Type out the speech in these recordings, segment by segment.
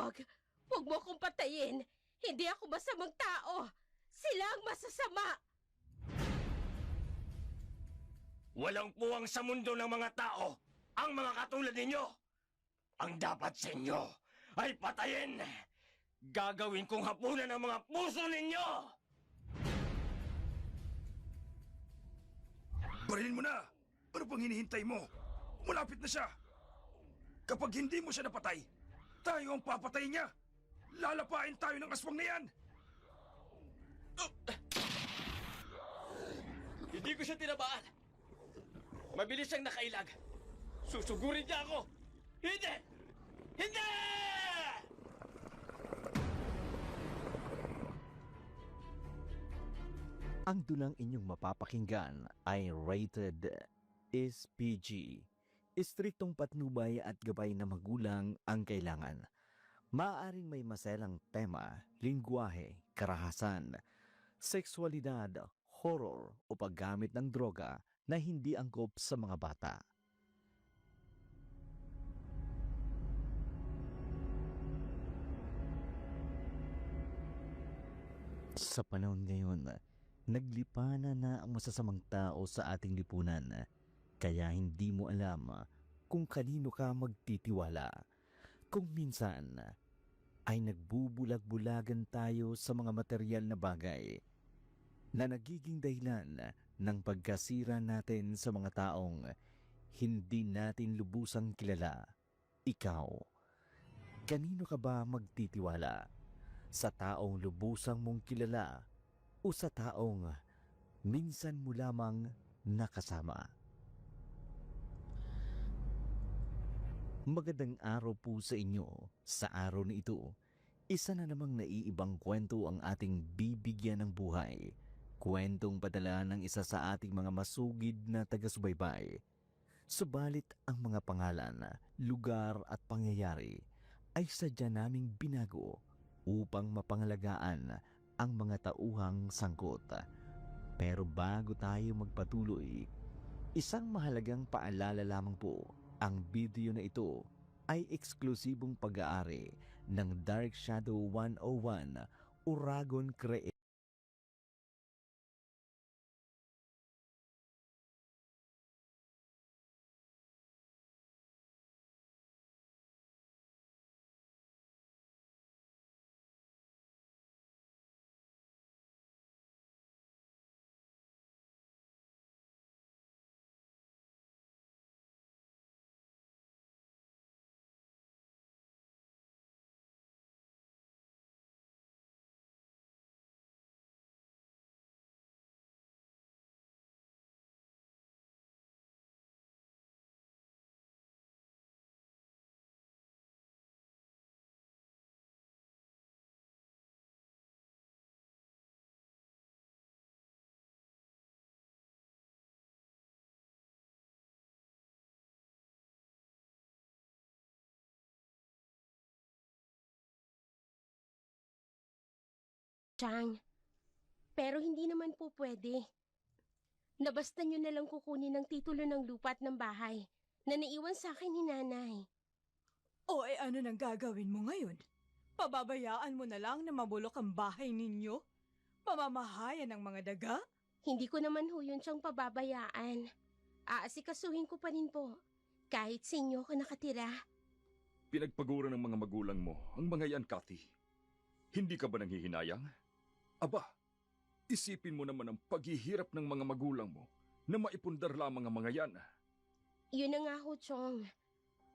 Huwag! Huwag mo akong patayin! Hindi ako masamang tao! Sila ang masasama! Walang puwang sa mundo ng mga tao ang mga katulad ninyo. Ang dapat sa inyo ay patayin. Gagawin kong hapunan ang mga puso ninyo! Barilin mo na! Ano pang hinihintay mo? Malapit na siya! Kapag hindi mo siya napatay, tayo ang papatay niya! Lalapain tayo ng aswang na yan! Hindi ko siya tinabaan. Mabilis siyang nakailag. Susugurin niya ako! Hindi! Hindi! Ang dunang inyong mapapakinggan ay rated SPG. Istriktong patnubay at gabay na magulang ang kailangan. Maaaring may maselang tema, lingwahe, karahasan, sexualidad, horror o paggamit ng droga na hindi angkop sa mga bata. Sa panahon ngayon, naglipana na ang masasamang tao sa ating lipunan, kaya hindi mo alam kung kanino ka magtitiwala. Kung minsan ay nagbubulag-bulagan tayo sa mga material na bagay na nagiging dahilan ng pagkasira natin sa mga taong hindi natin lubusang kilala. Ikaw, kanino ka ba magtitiwala? Sa taong lubusang mong kilala o sa taong minsan mo lamang nakasama? Magandang araw po sa inyo. Sa araw na ito, isa na namang naiibang kwento ang ating bibigyan ng buhay. Kwentong padala ng isa sa ating mga masugid na taga-subaybay. Subalit ang mga pangalan, lugar at pangyayari ay sadya naming binago upang mapangalagaan ang mga tauhang sangkot. Pero bago tayo magpatuloy, isang mahalagang paalala lamang po. Ang video na ito ay eksklusibong pag-aari ng Dark Shadow 101 Uragon Create. Chang, pero hindi naman po pwede. Nabasta nyo na lang kukunin ng titulo ng lupa at ng bahay na naiwan sa akin ni nanay. O ano nang gagawin mo ngayon? Pababayaan mo na lang na mabulok ang bahay ninyo? Pamamahayan ng mga daga? Hindi ko naman ho yun siyang pababayaan. Aasikasuhin ko pa rin po. Kahit sa inyo ako nakatira. Pinagpagura ng mga magulang mo ang mga yan, Cathy. Hindi ka ba nanghihinayang? Aba, isipin mo naman ang paghihirap ng mga magulang mo na maipundar lamang ang mga yan. Yun na nga ho, Chong.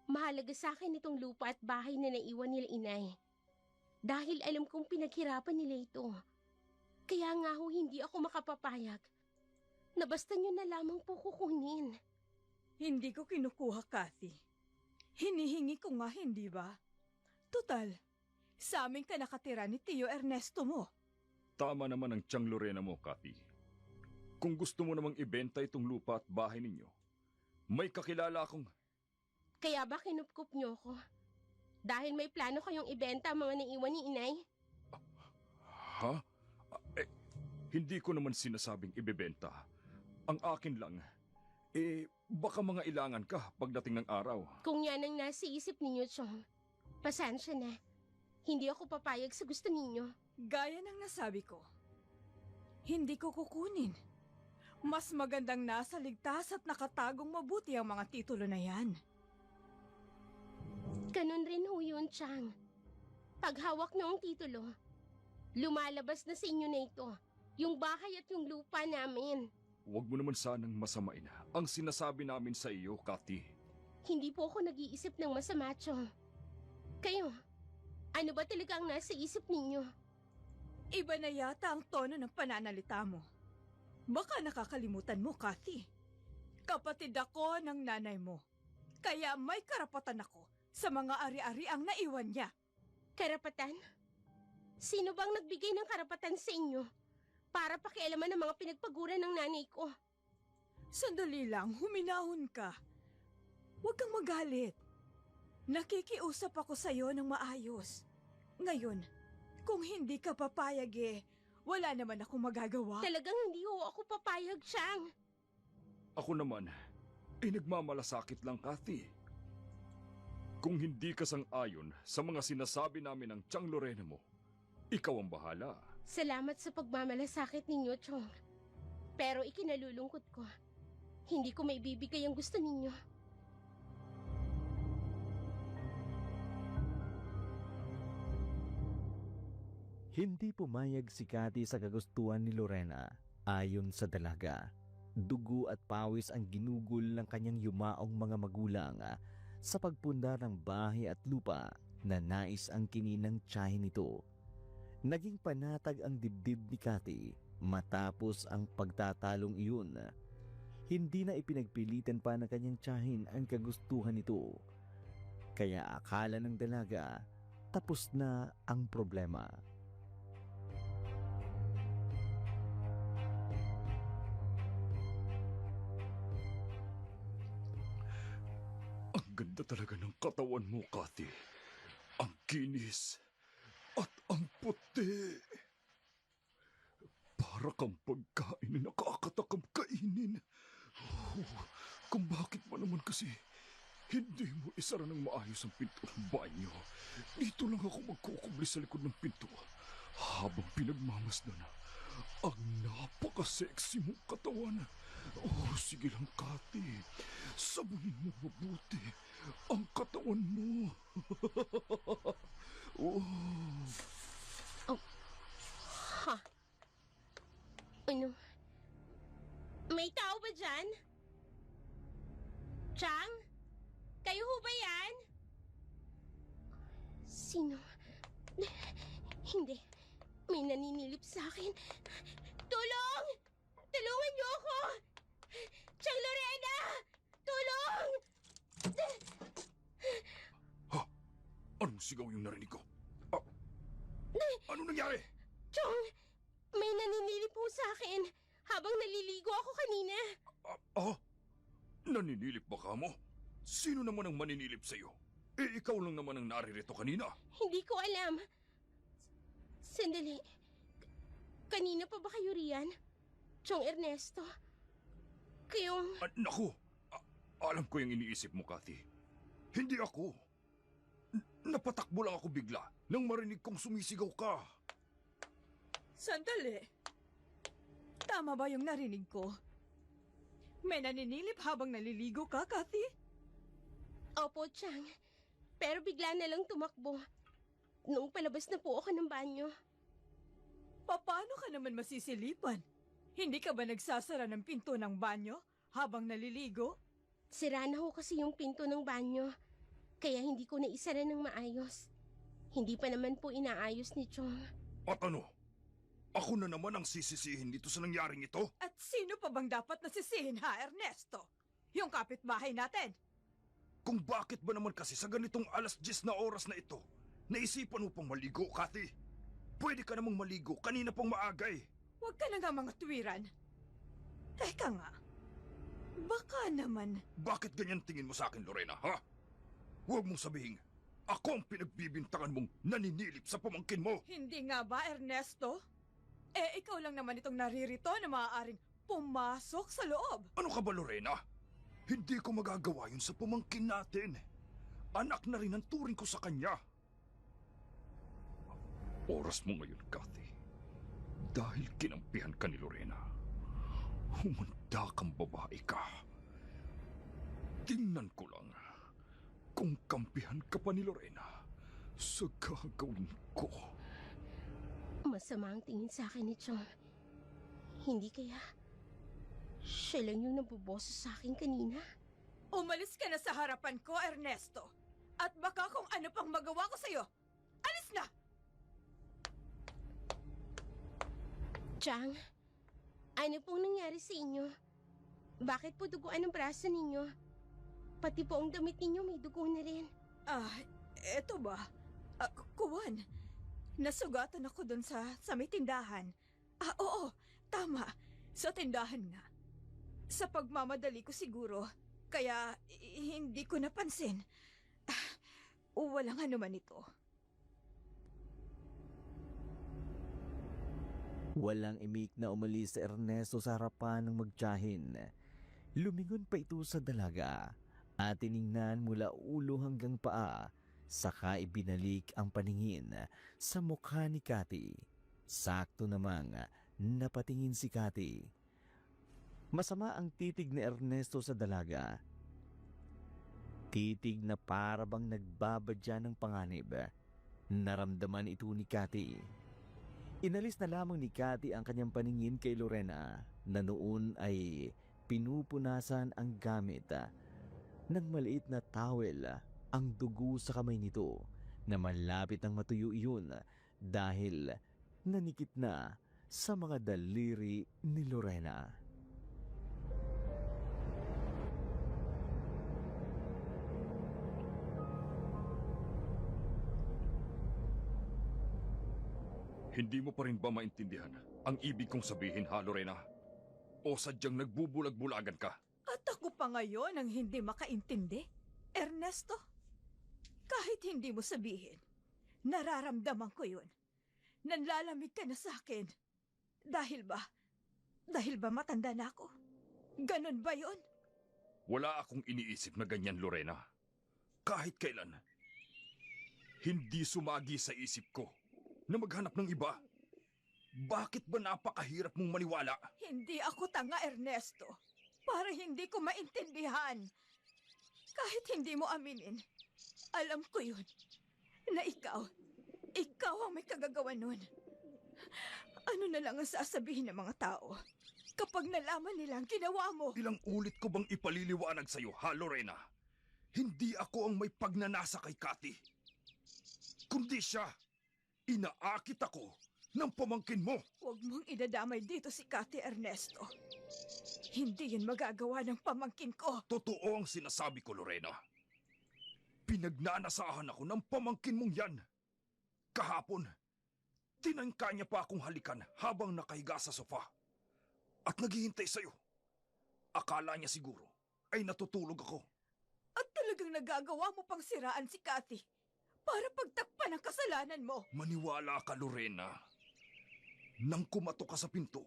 Mahalaga sa akin itong lupa at bahay na naiwan nila inay. Dahil alam kong pinaghirapan nila ito. Kaya nga ho hindi ako makapapayag. Na basta nyo na lamang po kukunin. Hindi ko kinukuha, Cathy. Hinihingi ko nga, hindi ba? Tutal, sa amin ka nakatira ni Tio Ernesto mo. Tama naman ang tiyang Lorena mo, Cathy. Kung gusto mo namang ibenta itong lupa at bahay ninyo, may kakilala akong... Kaya ba kinupkup nyo ko? Dahil may plano kayong ibenta ang mga naiwan ni inay? Ha? Hindi ko naman sinasabing ibebenta. Ang akin lang, baka mga ilangan ka pagdating ng araw. Kung yan ang nasa isip ninyo, Chong, pasensya na. Hindi ako papayag sa gusto ninyo. Gaya ng nasabi ko, hindi ko kukunin. Mas magandang nasa ligtas at nakatagong mabuti ang mga titulo na yan. Ganun rin ho yun, Chang. Paghawak noong titulo, lumalabas na sa inyo na ito, yung bahay at yung lupa namin. Huwag mo naman sanang masamain ang sinasabi namin sa iyo, Cathy. Hindi po ako nag-iisip ng masama, Chong. Kayo, ano ba talaga ang nasa isip ninyo? Iba na yata ang tono ng pananalita mo. Baka nakakalimutan mo, Cathy. Kapatid ako ng nanay mo. Kaya may karapatan ako sa mga ari-ari ang naiwan niya. Karapatan? Sino bang nagbigay ng karapatan sa inyo para pakialaman ng mga pinagpaguran ng nanay ko? Sandali lang, huminahon ka. Huwag kang magalit. Nakikiusap ako sa iyo ng maayos. Ngayon, kung hindi ka papayag wala naman akong magagawa. Talagang hindi ho ako papayag, Chang. Ako naman, ay nagmamalasakit lang, Cathy. Kung hindi ka sang-ayon sa mga sinasabi namin ng Tiyang Lorena mo, ikaw ang bahala. Salamat sa pagmamalasakit ninyo, Chong. Pero ikinalulungkot ko, hindi ko maibibigay ang gusto ninyo. Hindi pumayag si Cathy sa kagustuhan ni Lorena. Ayon sa dalaga, dugo at pawis ang ginugol ng kanyang yumaong mga magulang sa pagpundar ng bahay at lupa na nais ang kininang tiyahin nito. Naging panatag ang dibdib ni Cathy matapos ang pagtatalong iyon. Hindi na ipinagpilitan pa ng kanyang tiyahin ang kagustuhan nito. Kaya akala ng dalaga tapos na ang problema. Ang ganda talaga ng katawan mo, Cathy. Ang kinis at ang puti. Para kang pagkain na nakakatakam kainin. Kung bakit ba naman kasi hindi mo isara ng maayos ang pinto ng banyo. Dito lang ako magkukubli sa likod ng pinto habang pinagmamasdan ang napaka-sexy mong katawan. Oh, sige lang, Cathy. Sabunin mo mabuti ang katawan mo. Oh. Ha? Ano? May tao ba dyan? Chang? Kayo ho ba yan? Sino? Hindi. May naninilip sa akin. Tulong! Tulungan niyo ako! Chang Lorena! Tulong! Anong sigaw yung narinig ko? Ano nangyari? Chong, may naninilip po sa akin habang naliligo ako kanina. Naninilip ba ka mo? Sino naman ang maninilip sa'yo? Ikaw lang naman ang naririto kanina. Hindi ko alam. Sandali. Kanina pa ba kayo riyan? Chong Ernesto? Kayong... Naku! Alam ko yung iniisip mo, Cathy. Hindi ako. Napatakbo lang ako bigla nang marinig kong sumisigaw ka. Sandali. Tama ba yung narinig ko? May naninilip habang naliligo ka, Cathy? Opo, Chang. Pero bigla na lang tumakbo. Nung palabas na po ako ng banyo. Paano ka naman masisilipan? Hindi ka ba nagsasara ng pinto ng banyo habang naliligo? Sira na ho kasi yung pinto ng banyo. Kaya hindi ko naisara ng maayos. Hindi pa naman po inaayos ni Chong. At ano? Ako na naman ang sisisihin dito sa nangyaring ito? At sino pa bang dapat nasisihin, ha, Ernesto? Yung kapitbahay natin. Kung bakit ba naman kasi sa ganitong 10:00 na oras na ito, naisipan mo pang maligo, Cathy? Pwede ka namang maligo kanina pang maagay. Huwag ka na nga mga tuwiran. Teka nga. Baka naman... Bakit ganyan tingin mo sa akin, Lorena, ha? Huwag mong sabihin, ako ang pinagbibintangan mong naninilip sa pamangkin mo. Hindi nga ba, Ernesto? Ikaw lang naman itong naririto na maaaring pumasok sa loob. Ano ka ba, Lorena? Hindi ko magagawa yun sa pamangkin natin. Anak na rin ang turing ko sa kanya. Oras mo ngayon, Kathy. Dahil kinampihan ka ni Lorena. Humanda kang babae ka. Tingnan ko lang kung kampihan ka pa ni Lorena sa gagawin ko. Masama ang tingin sa akin ni Chong. Hindi kaya siya lang yung nabuboso sa akin kanina? Umalis ka na sa harapan ko, Ernesto. At baka kung ano pang magawa ko sa'yo. Alis na! Chang, ano pong nangyari sa inyo? Bakit po duguan ang braso ninyo? Pati po ang damit ninyo may dugo na rin. Eto ba? Kuwan. Nasugatan ako dun sa may tindahan. Oo, tama. Sa tindahan nga. Sa pagmamadali ko siguro. Kaya hindi ko napansin. Walang anuman ito. Walang imik na umalis si Ernesto sa harapan ng magtiyahin. Lumingon pa ito sa dalaga at tiningnan mula ulo hanggang paa, saka ibinalik ang paningin sa mukha ni Cathy. Sakto namang napatingin si Cathy. Masama ang titig ni Ernesto sa dalaga. Titig na para bang nagbabadya ng panganib. Naramdaman ito ni Cathy. Inalis na lamang ni Cathy ang kanyang paningin kay Lorena na noon ay pinupunasan ang gamit ng maliit na towel ang dugo sa kamay nito na malapit ang matuyo iyon dahil nanikit na sa mga daliri ni Lorena. Hindi mo pa rin ba maintindihan ang ibig kong sabihin, ha, Lorena? O sadyang nagbubulag-bulagan ka? At ako pa ngayon ang hindi makaintindi? Ernesto, kahit hindi mo sabihin, nararamdaman ko yun. Nanlalamig ka na sa akin. Dahil ba matanda na ako? Ganon ba yun? Wala akong iniisip na ganyan, Lorena. Kahit kailan. Hindi sumagi sa isip ko na maghanap ng iba. Bakit ba napakahirap mong maniwala? Hindi ako tanga, Ernesto. Para hindi ko maintindihan. Kahit hindi mo aminin, alam ko yun. Na ikaw ang may kagagawa nun. Ano na lang ang sasabihin ng mga tao kapag nalaman nila ang ginawa mo? Ilang ulit ko bang ipaliliwanag sa'yo, ha, Lorena? Hindi ako ang may pagnanasa kay Cathy. Kundi siya. Inaakit ako ng pamangkin mo. Huwag mong idadamay dito si Cathy, Ernesto. Hindi yun magagawa ng pamangkin ko. Totoo ang sinasabi ko, Lorena. Pinagnanasahan ako ng pamangkin mong yan. Kahapon, tinangka niya pa akong halikan habang nakahiga sa sofa. At naghihintay sa'yo. Akala niya siguro ay natutulog ako. At talagang nagagawa mo pang siraan si Cathy para pagtakpan ang kasalanan mo. Maniwala ka, Lorena. Nang kumatok ka sa pinto,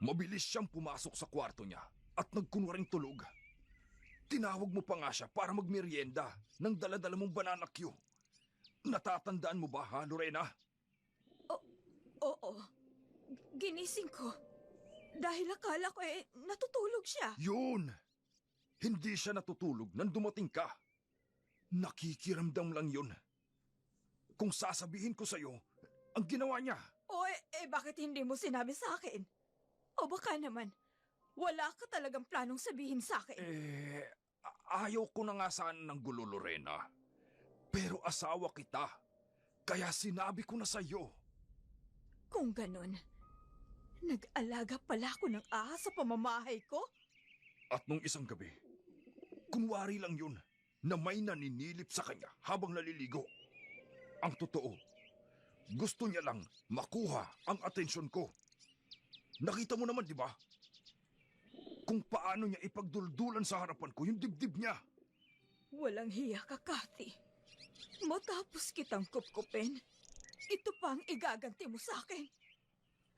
mabilis siyang pumasok sa kwarto niya at nagkunwaring tulog. Tinawag mo pa nga siya para magmerienda ng dala-dala mong banana Q. Natatandaan mo ba, ha, Lorena? Oo. Ginising ko. Dahil akala ko natutulog siya. Yun! Hindi siya natutulog nang dumating ka. Nakikiramdam lang yun. Kung sasabihin ko sa'yo, ang ginawa niya. Bakit hindi mo sinabi sa akin? O baka naman, wala ka talagang planong sabihin sa akin. Ayaw ko na nga sana ng gulo, Lorena. Pero asawa kita. Kaya sinabi ko na sa'yo. Kung ganun, nag-alaga pala ako ng ahas sa pamamahay ko? At nung isang gabi, kunwari lang yun na may naninilip sa kanya habang naliligo. Ang totoo, gusto niya lang makuha ang atensyon ko. Nakita mo naman, di ba? Kung paano niya ipagduldulan sa harapan ko yung dibdib niya. Walang hiya ka, Cathy. Matapos kitang kupkupin, ito pa ang igaganti mo sa akin.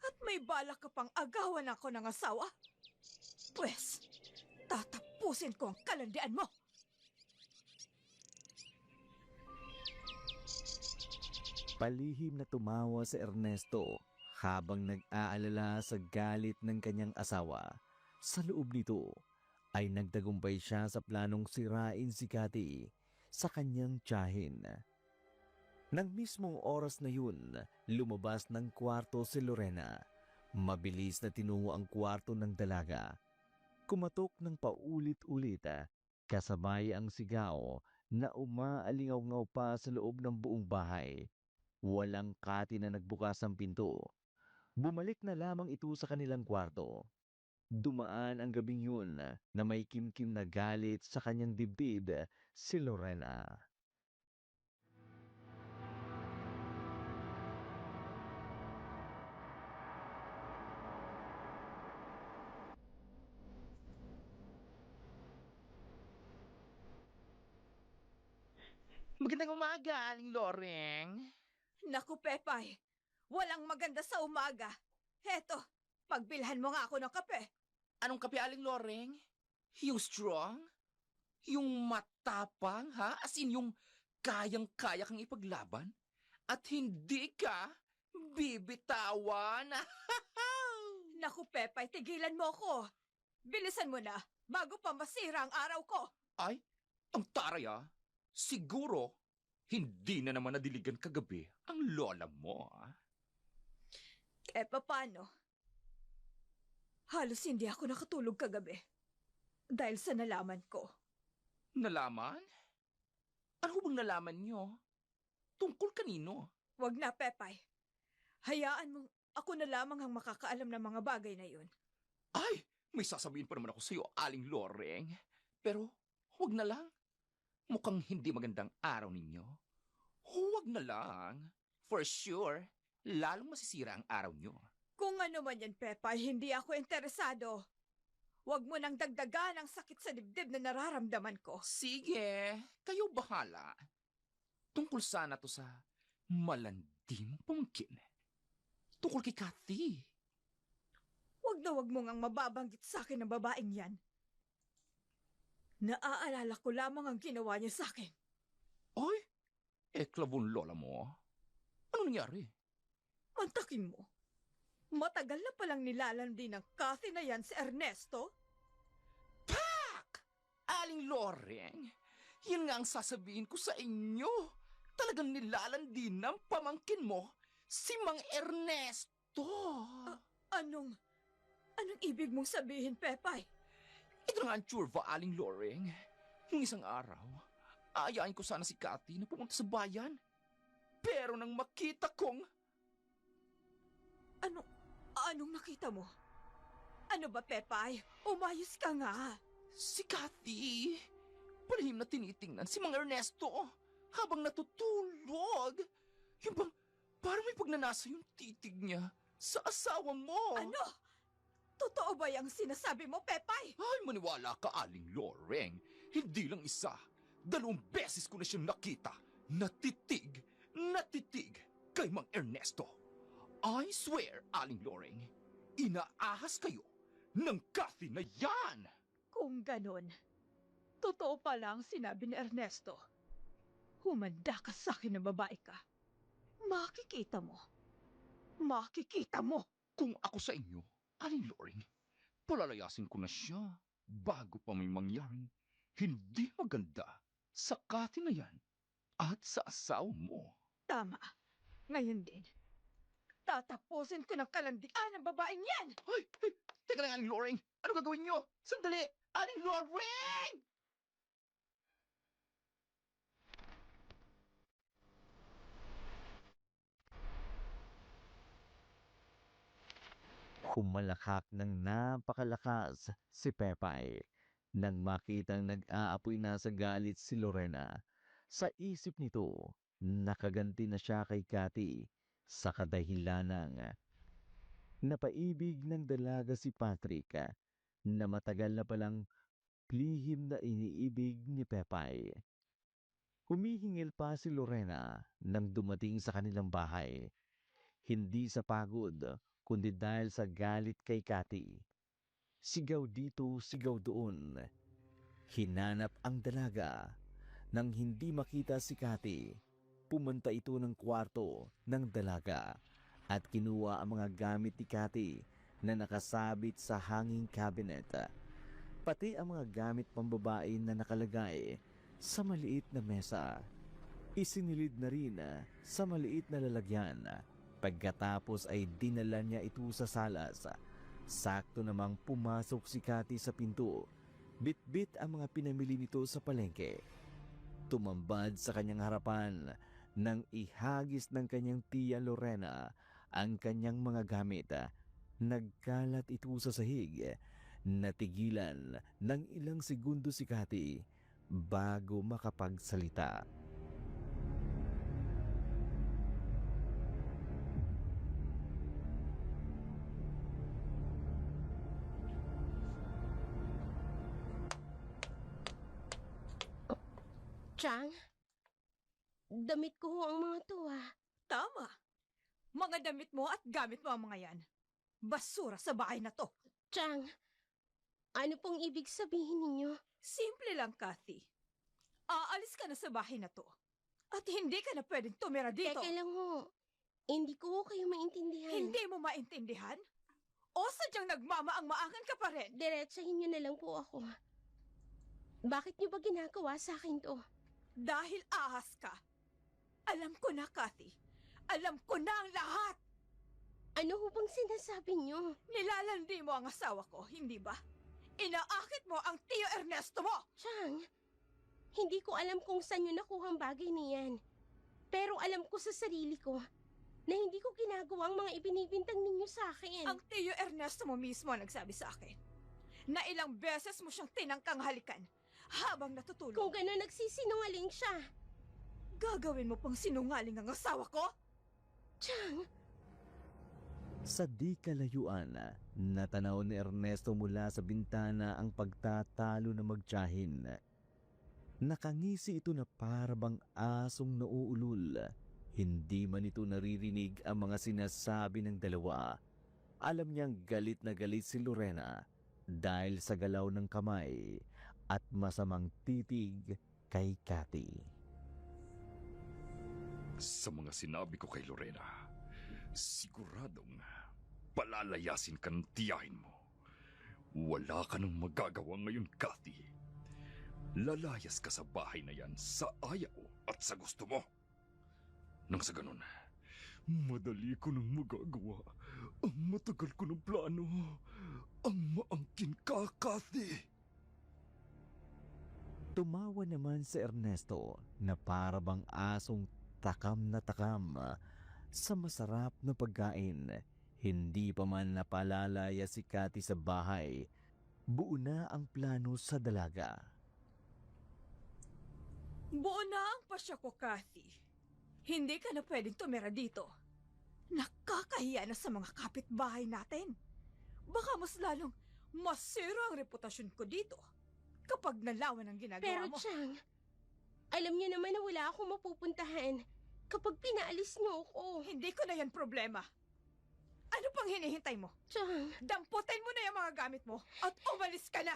At may balak ka pang agawan ako ng asawa? Pwes, tatapusin ko ang kalandian mo. Palihim na tumawa si Ernesto habang nag-aalala sa galit ng kanyang asawa. Sa loob nito ay nagtagumpay siya sa planong sirain si Cathy sa kanyang tiyahin. Nang mismong oras na yun, lumabas ng kwarto si Lorena. Mabilis na tinungo ang kwarto ng dalaga. Kumatok ng paulit-ulit, kasabay ang sigaw na umaalingaw-ngaw pa sa loob ng buong bahay. Walang Cathy na nagbukas ang pinto. Bumalik na lamang ito sa kanilang kwarto. Dumaan ang gabing yun na may kimkim na galit sa kanyang dibdib si Lorena. Magandang umaga, Aling Loreng. Naku, Pepay, walang maganda sa umaga. Heto, pagbilhan mo nga ako ng kape. Anong kape, Aling Loreng? Yung strong? Yung matapang, ha? As in, yung kayang-kaya kang ipaglaban? At hindi ka bibitawan? Naku, Pepay, tigilan mo ko. Bilisan mo na, bago pa masira ang araw ko. Ay, ang taray ah. Siguro, hindi na naman nadiligan kagabi ang lola mo, ah. Paano? Halos hindi ako nakatulog kagabi. Dahil sa nalaman ko. Nalaman? Ano bang nalaman nyo? Tungkol kanino? Wag na, Pepay. Hayaan mong ako na lamang ang makakaalam ng mga bagay na yun. Ay, may sasabihin pa naman ako sa'yo, Aling Loreng. Pero, huwag na lang. Mukhang hindi magandang araw ninyo. Huwag na lang. For sure, lalong masisira ang araw nyo. Kung ano man yan, Pepay, hindi ako interesado. Huwag mo nang dagdagan ang sakit sa dibdib na nararamdaman ko. Sige, kayo bahala. Tungkol sana to sa malanding pamangkin. Tungkol kay Cathy. Huwag mo ngang mababanggit sa akin ng babaeng yan. Naaalala ko lamang ang ginawa niya sa akin. Ay, klabon lola mo. Ano nangyari? Mantakin mo. Matagal na palang nilalandi ng Cathy na yan si Ernesto. Pak! Aling Loreng, yan nga ang sasabihin ko sa inyo. Talagang nilalandi ng pamangkin mo si Mang Ernesto. Anong ibig mong sabihin, Pepay? Ito nga ang tsurva, Aling Loreng. Yung isang araw, aayain ko sana si Cathy na pumunta sa bayan. Pero nang makita kong... Anong nakita mo? Ano ba, Pepay? Umayos ka nga. Si Cathy, palihim na tinitingnan si Mang Ernesto habang natutulog. Yung bang parang may pagnanasa yung titig niya sa asawa mo. Ano? Totoo ba yung sinasabi mo, Pepay? Ay, maniwala ka, Aling Loreng. Hindi lang isa. 2 beses ko na siyang nakita. Natitig kay Mang Ernesto. I swear, Aling Loreng, inaahas kayo ng Cathy na yan. Kung ganon, totoo pala ang sinabi ni Ernesto. Humanda ka sa akin na babae ka. Makikita mo. Kung ako sa inyo, Aling Loreng, palalayasin ko na siya bago pa may mangyaring hindi maganda sa Cathy na yan at sa asawa mo. Tama. Ngayon din. Tatapusin ko ng kalandian ang babaeng yan! Ay, teka lang, Aling Loreng. Ano gagawin niyo? Sandali! Aling Loreng! Humalakak ng napakalakas si Pepay nang makitang nag-aapoy na sa galit si Lorena. Sa isip nito, nakaganti na siya kay Cathy sa kadahilanang napaibig ng dalaga si Patrick na matagal na palang lihim na iniibig ni Pepay. Humihingil pa si Lorena nang dumating sa kanilang bahay. Hindi sa pagod, kundi dahil sa galit kay Cathy. Sigaw dito, sigaw doon. Hinanap ang dalaga. Nang hindi makita si Cathy, pumunta ito ng kwarto ng dalaga at kinuha ang mga gamit ni Cathy na nakasabit sa hanging cabinet. Pati ang mga gamit pambabae na nakalagay sa maliit na mesa. Isinilid na rin sa maliit na lalagyan. Pagkatapos ay dinala niya ito sa salas. Sakto namang pumasok si Cathy sa pinto. Bit-bit ang mga pinamili nito sa palengke. Tumambad sa kanyang harapan nang ihagis ng kanyang tiya Lorena ang kanyang mga gamit. Nagkalat ito sa sahig. Natigilan ng ilang segundo si Cathy bago makapagsalita. Chang, damit ko ho ang mga to Tama. Mga damit mo at gamit mo ang mga yan. Basura sa bahay na to. Chang, ano pong ibig sabihin ninyo? Simple lang, Cathy. Aalis ka na sa bahay na to. At hindi ka na pwedeng tumira dito. Teka lang ho, hindi ko ho kayo maintindihan. Hindi mo maintindihan? O sadyang nagmamaang-maangan ka pa rin? Diretsahin niyo na lang po ako. Bakit niyo ba ginagawa sa akin to? Dahil ahas ka. Alam ko na, Cathy. Alam ko na ang lahat. Ano ho bang sinasabi niyo? Nilalandi mo ang asawa ko, hindi ba? Inaakit mo ang Tio Ernesto mo! Chang, hindi ko alam kung saan niyo nakuha ang bagay niyan. Pero alam ko sa sarili ko na hindi ko ginagawa ang mga ibinibintang ninyo sa akin. Ang Tio Ernesto mo mismo ang nagsabi sa akin na ilang beses mo siyang tinangkang halikan habang natutulog. Kung gano'n nagsisinungaling siya. Gagawin mo pang sinungaling ang asawa ko? Chang, Sa di kalayuan, natanaw ni Ernesto mula sa bintana ang pagtatalo na magtiyahin. Nakangisi ito na parabang asong nauulol. Hindi man ito naririnig ang mga sinasabi ng dalawa. Alam niyang galit na galit si Lorena dahil sa galaw ng kamay at masamang titig kay Cathy. Sa mga sinabi ko kay Lorena, siguradong palalayasin ka ng tiyahin mo. Wala ka nang magagawa ngayon, Cathy. Lalayas ka sa bahay na yan sa ayaw at sa gusto mo. Nang sa ganun, madali ko nang magagawa ang matagal ko ng plano. Ang maangkin ka, Cathy. Tumawa naman si Ernesto na parabang asong takam na takam sa masarap na pagkain. Hindi pa man napalalaya si Cathy sa bahay, buo na ang plano sa dalaga. Buo na ang pasya ko, Cathy. Hindi ka na pwedeng tumira dito. Nakakahiya na sa mga kapitbahay natin. Baka mas lalong masira ang reputasyon ko dito kapag nalawan ang ginagawa pero mo. Chang, alam niyo naman na wala akong mapupuntahan kapag pinaalis niyo ako. Hindi ko na yan problema. Ano pang hinihintay mo? Chang, Damputin mo na yung mga gamit mo at umalis ka na!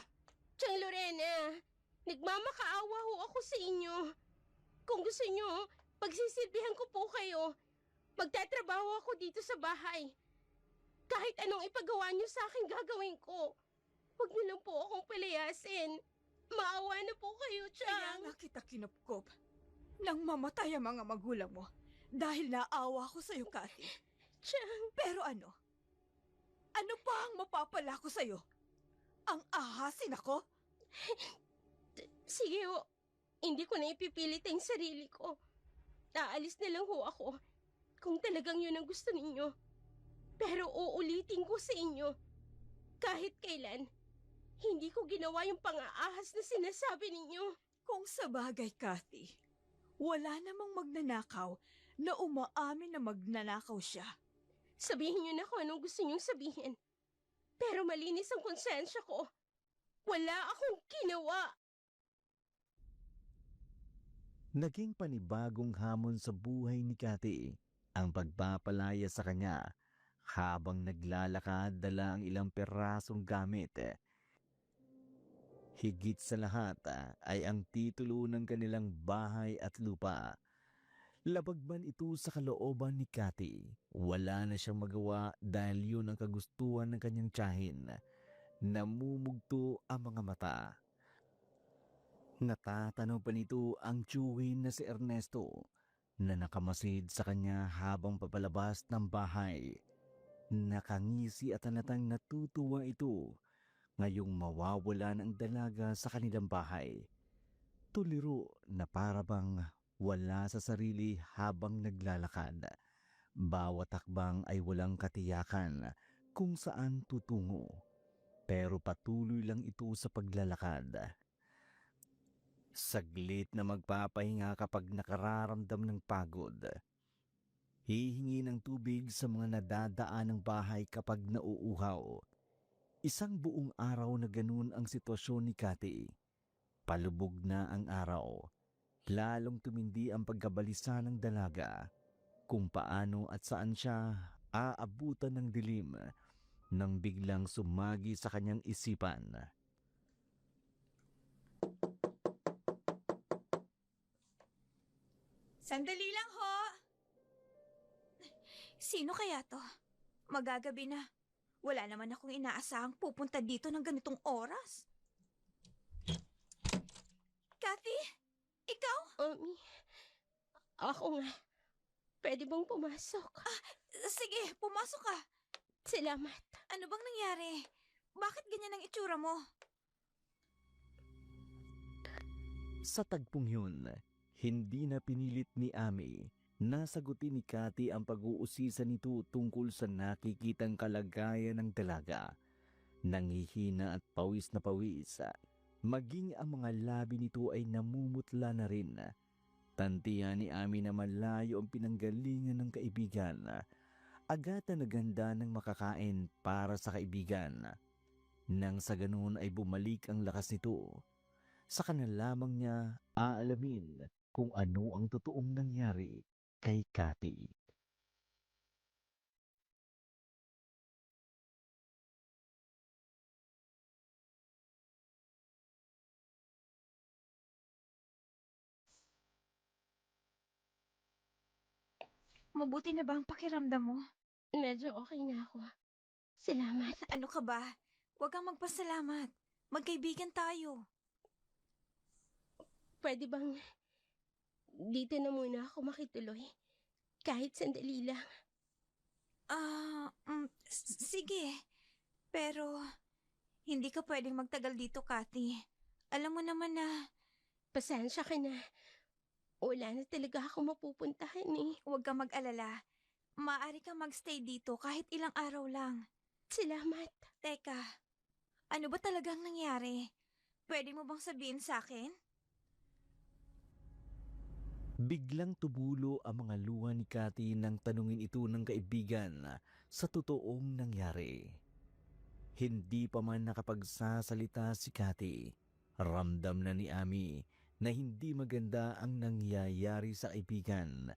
Chang Lorena, nagmamakaawa ho ako sa inyo. Kung gusto niyo, pagsisilbihan ko po kayo. Magtatrabaho ako dito sa bahay. Kahit anong ipagawa niyo sa akin, gagawin ko. Huwag niyo lang po akong palayasin. Maawa na po kayo, Kaya Chang. nga kita kinupkop nang mamatay ang mga magulang mo dahil naawa ko sa'yo, Cathy. Chang, Pero ano? Ano pa ang mapapala ko sa'yo? Ang ahasin ako? sige ho. Hindi ko na ipipilit ang sarili ko. Aalis na lang ho ako kung talagang yun ang gusto ninyo. Pero uulitin ko sa inyo, kahit kailan, hindi ko ginawa yung pang-aahas na sinasabi ninyo. Kung sa bagay, Cathy, wala namang magnanakaw na umaamin na magnanakaw siya. Sabihin niyo na kung anong gusto niyong sabihin. Pero malinis ang konsensya ko. Wala akong ginawa. Naging panibagong hamon sa buhay ni Cathy ang pagpapalaya sa kanya habang naglalakad dala ang ilang perasong gamit. Higit sa lahat ay ang titulo ng kanilang bahay at lupa. Labag man ito sa kalooban ni Cathy, wala na siyang magawa dahil yun ang kagustuhan ng kanyang tiyahin. Namumugto ang mga mata. Natatanaw pa nito ang tiyuhin na si Ernesto na nakamasid sa kanya habang papalabas ng bahay. Nakangisi at halatang natutuwa ito ngayong mawawala ng dalaga sa kanilang bahay. Tuliro na para bang wala sa sarili habang naglalakad. Bawat hakbang ay walang katiyakan kung saan tutungo. Pero patuloy lang ito sa paglalakad. Saglit na magpapahinga kapag nakararamdam ng pagod. Hihingi ng tubig sa mga nadadaan ng bahay kapag nauuhaw. Isang buong araw na ganun ang sitwasyon ni Cathy. Palubog na ang araw. Lalong tumindi ang pagkabalisa ng dalaga kung paano at saan siya aabutan ng dilim nang biglang sumagi sa kanyang isipan. Sandali lang ho! Sino kaya to? Magagabi na. Wala naman akong inaasahang pupunta dito ng ganitong oras. Cathy? Ikaw? Ako nga. Pwede bang pumasok? Sige, pumasok ka. Salamat. Ano bang nangyari? Bakit ganyan ang itsura mo? Sa tagpong yun, hindi na pinilit ni Ami na sagutin ni Cathy ang pag-uusisa nito tungkol sa nakikitang kalagayan ng dalaga. Nanghihina at pawis na pawis. Maging ang mga labi nito ay namumutla na rin. Tantiyan ni Ami na malayo ang pinanggalingan ng kaibigan. Agad na naghanda ng makakain para sa kaibigan. Nang sa ganun ay bumalik ang lakas nito. Saka na lamang niya aalamin kung ano ang totoong nangyari kay Cathy. Mabuti na ba ang pakiramdam mo? Medyo okay na ako. Salamat. Ano ka ba? Huwag kang magpasalamat. Magkaibigan tayo. Pwede bang dito na muna ako makituloy? Kahit sandali lang. Sige. Pero, hindi ka pwedeng magtagal dito, Cathy. Alam mo naman na Pasensya ka na. Wala na talaga ako mapupuntahan eh. huwag kang mag-alala. Maaari kang magstay dito kahit ilang araw lang. Salamat. Teka, ano ba talagang nangyari? Pwede mo bang sabihin sa akin? Biglang tumulo ang mga luha ni Cathy nang tanungin ito ng kaibigan sa totoong nangyari. Hindi pa man nakapagsasalita si Cathy. Ramdam na ni Ami na hindi maganda ang nangyayari sa kaibigan.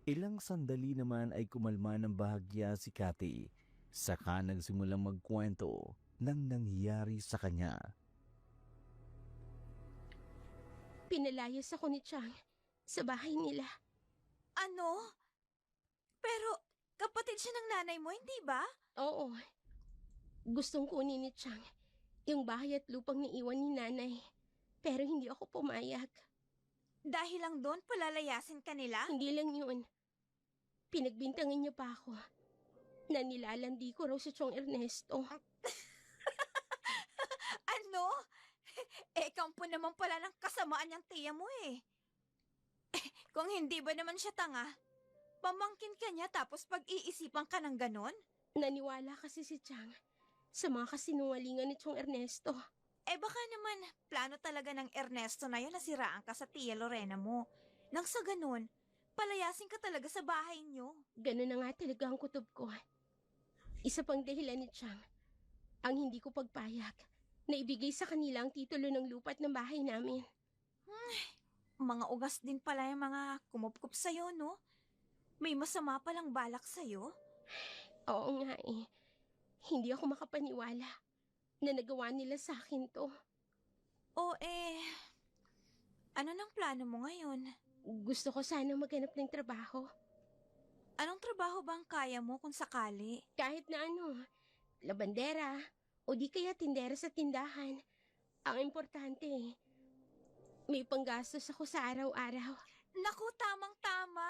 Ilang sandali naman ay kumalma ng bahagya si Cathy. Saka nagsimulang magkwento ng nangyari sa kanya. Pinalayas ako ni Chang sa bahay nila. Ano? Pero, kapatid siya ng nanay mo, hindi ba? Oo. Gustong kunin ni Chang yung bahay at lupang niiwan ni nanay. Pero hindi ako pumayag. Dahil lang doon palalayasin ka nila? Hindi lang yun. Pinagbintangan niya pa ako na nilalandi ko raw si Chong Ernesto. Ano? Kampo naman pala ng kasamaan niyang tiya mo eh. Kung hindi ba naman siya tanga, pamangkin ka niya tapos pag-iisipan ka ng ganon? Naniwala kasi si Chang sa mga kasinungalingan ni Chong Ernesto. Baka naman, plano talaga ng Ernesto na yun na siraan ka sa tiya Lorena mo. Nang sa ganon, palayasin ka talaga sa bahay niyo. Ganun na nga talaga ang kutob ko. Isa pang dahilan ni Chang, ang hindi ko pagpayag na ibigay sa kanila ang titulo ng lupa at ng bahay namin. Mga ugas din pala yung mga kumupkup sa'yo, no? May masama palang balak sa'yo? Oo nga eh. Hindi ako makapaniwala na nagawa nila sa akin to. Ano nang plano mo ngayon? Gusto ko sana maghanap ng trabaho. Anong trabaho bang kaya mo kung sakali? Kahit na ano, labandera, o di kaya tindera sa tindahan. Ang importante, may panggastos ako sa araw-araw. Naku, tamang-tama.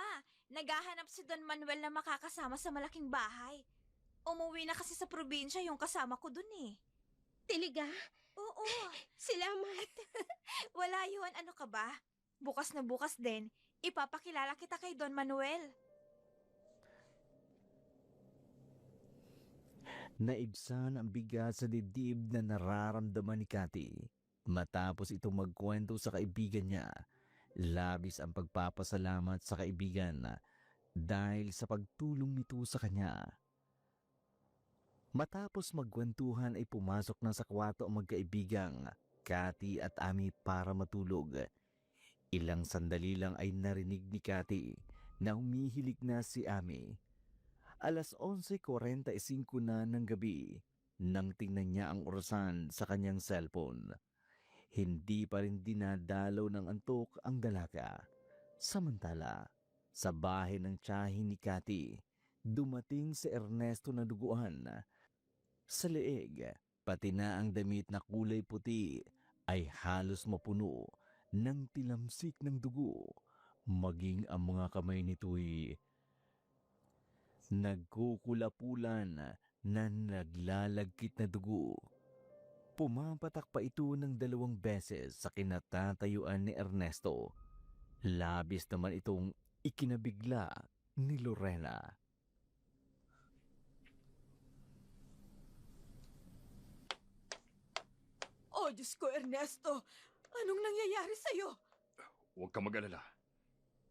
Naghahanap si Don Manuel na makakasama sa malaking bahay. Umuwi na kasi sa probinsya yung kasama ko dun eh. Talaga? Oo, Salamat. wala yun. Ano ka ba? Bukas na bukas din, ipapakilala kita kay Don Manuel. Naibsan ang bigat sa dibdib na nararamdaman ni Cathy. Matapos itong magkwento sa kaibigan niya, labis ang pagpapasalamat sa kaibigan dahil sa pagtulong nito sa kanya. Matapos magkwentuhan ay pumasok na sa kwarto ang magkaibigang Cathy at Ami para matulog. Ilang sandali lang ay narinig ni Cathy na humihilig na si Ami. Alas 11:45 na ng gabi nang tingnan niya ang orasan sa kanyang cellphone. Hindi pa rin dinadalaw ng antok ang dalaga. Samantala, sa bahay ng tiyahin ni Cathy, dumating si Ernesto na duguan. Sa leeg, pati na ang damit na kulay puti ay halos mapuno ng tilamsik ng dugo. Maging ang mga kamay nito'y nagkukulapulan na naglalagkit na dugo. Pumapatak pa ito ng 2 beses sa kinatatayuan ni Ernesto. Labis naman itong ikinabigla ni Lorena. Oh, Diyos ko, Ernesto! Anong nangyayari sa'yo? Huwag ka mag-alala.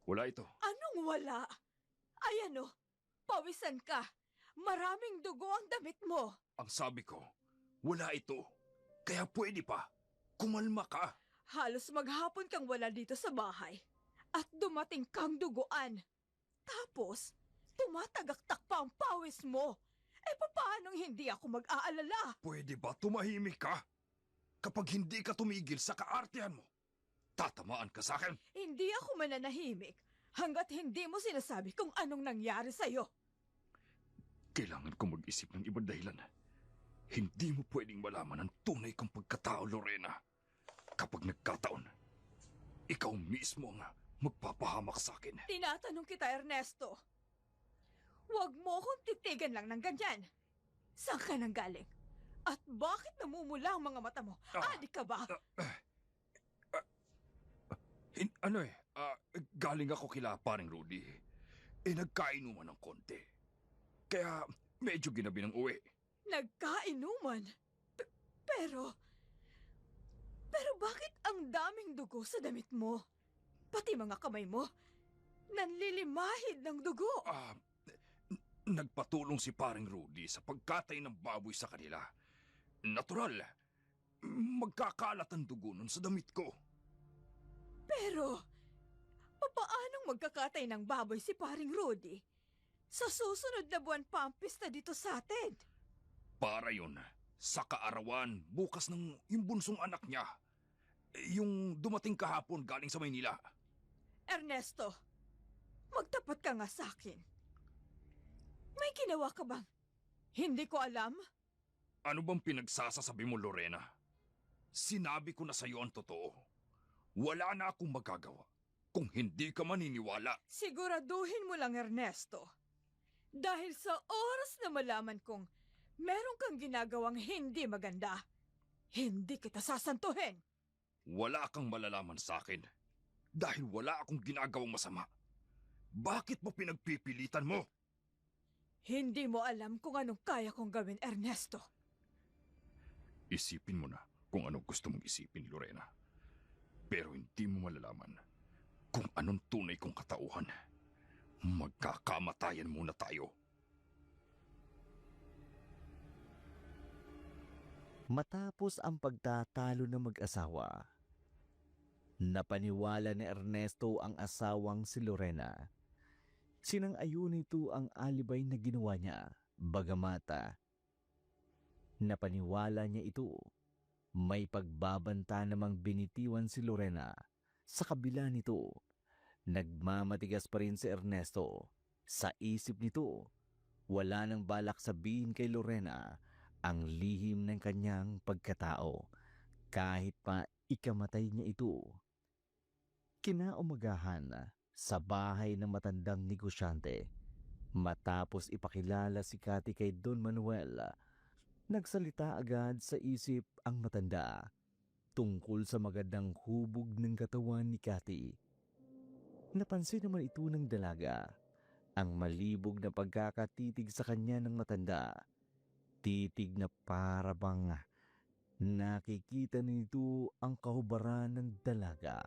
Wala ito. Anong wala? Ay ano, pawisan ka. Maraming dugo ang damit mo. Ang sabi ko, wala ito. Kaya pwede pa. Kumalma ka. Halos maghapon kang wala dito sa bahay. At dumating kang duguan. Tapos, tumatagaktak pa ang pawis mo. Eh paanong hindi ako mag-aalala? Pwede ba tumahimik ka? Kapag hindi ka tumigil sa kaartehan mo, tatamaan ka sa akin. Hindi ako mananahimik hanggat hindi mo sinasabi kung anong nangyari sa'yo. Kailangan ko mag-isip ng ibang dahilan. Hindi mo pwedeng malaman ang tunay kong pagkatao, Lorena. Kapag nagkataon, ikaw mismo ang magpapahamak sa akin. Tinatanong kita, Ernesto. Huwag mo akong titigan lang ng ganyan. Saan ka nang galing? At bakit namumula ang mga mata mo? Adik ka ba? Galing ako kila paring Rudy. Nagkainuman ng konti. Kaya medyo ginabi ng uwi. Nagkainuman? Pero bakit ang daming dugo sa damit mo? Pati mga kamay mo, nanlilimahid ng dugo. Nagpatulong si paring Rudy sa pagkatay ng baboy sa kanila. Natural, magkakalat ang dugo nun sa damit ko. Pero, paanong magkakatay ng baboy si paring Rudy? Sa susunod na buwan pa ang pista dito sa atin. Para yun, sa kaarawan, bukas ng yung bunsong anak niya. Yung dumating kahapon galing sa Maynila. Ernesto, magtapat ka nga sa akin. May ginawa ka bang hindi ko alam? Ano bang pinagsasasabi mo, Lorena? Sinabi ko na sa'yo ang totoo. Wala na akong magagawa kung hindi ka maniniwala. Siguraduhin mo lang, Ernesto. Dahil sa oras na malaman kong meron kang ginagawang hindi maganda, hindi kita sasantuhin. Wala kang malalaman sa akin dahil wala akong ginagawang masama. Bakit mo pinagpipilitan mo? Hindi mo alam kung anong kaya kong gawin, Ernesto. Isipin mo na kung anong gusto mong isipin, Lorena. Pero hindi mo malalaman kung anong tunay kong katauhan. Magkakamatayan muna tayo. Matapos ang pagtatalo ng mag-asawa, napaniwala ni Ernesto ang asawang si Lorena. Sinang-ayon nito ang alibay na ginawa niya, bagamata. Napaniwala niya ito. May pagbabanta namang binitiwan si Lorena. Sa kabila nito, Nagmamatigas pa rin si Ernesto. Sa isip nito, wala nang balak sabihin kay Lorena ang lihim ng kanyang pagkatao kahit pa ikamatay niya ito. Kinaumagahan sa bahay ng matandang negosyante. Matapos ipakilala si Cathy kay Don Manuel, nagsalita agad sa isip ang matanda tungkol sa magandang hubog ng katawan ni Cathy. Napansin naman ito ng dalaga ang malibog na pagkakatitig sa kanya ng matanda. Titig na para bang nakikita nito ang kahubaran ng dalaga.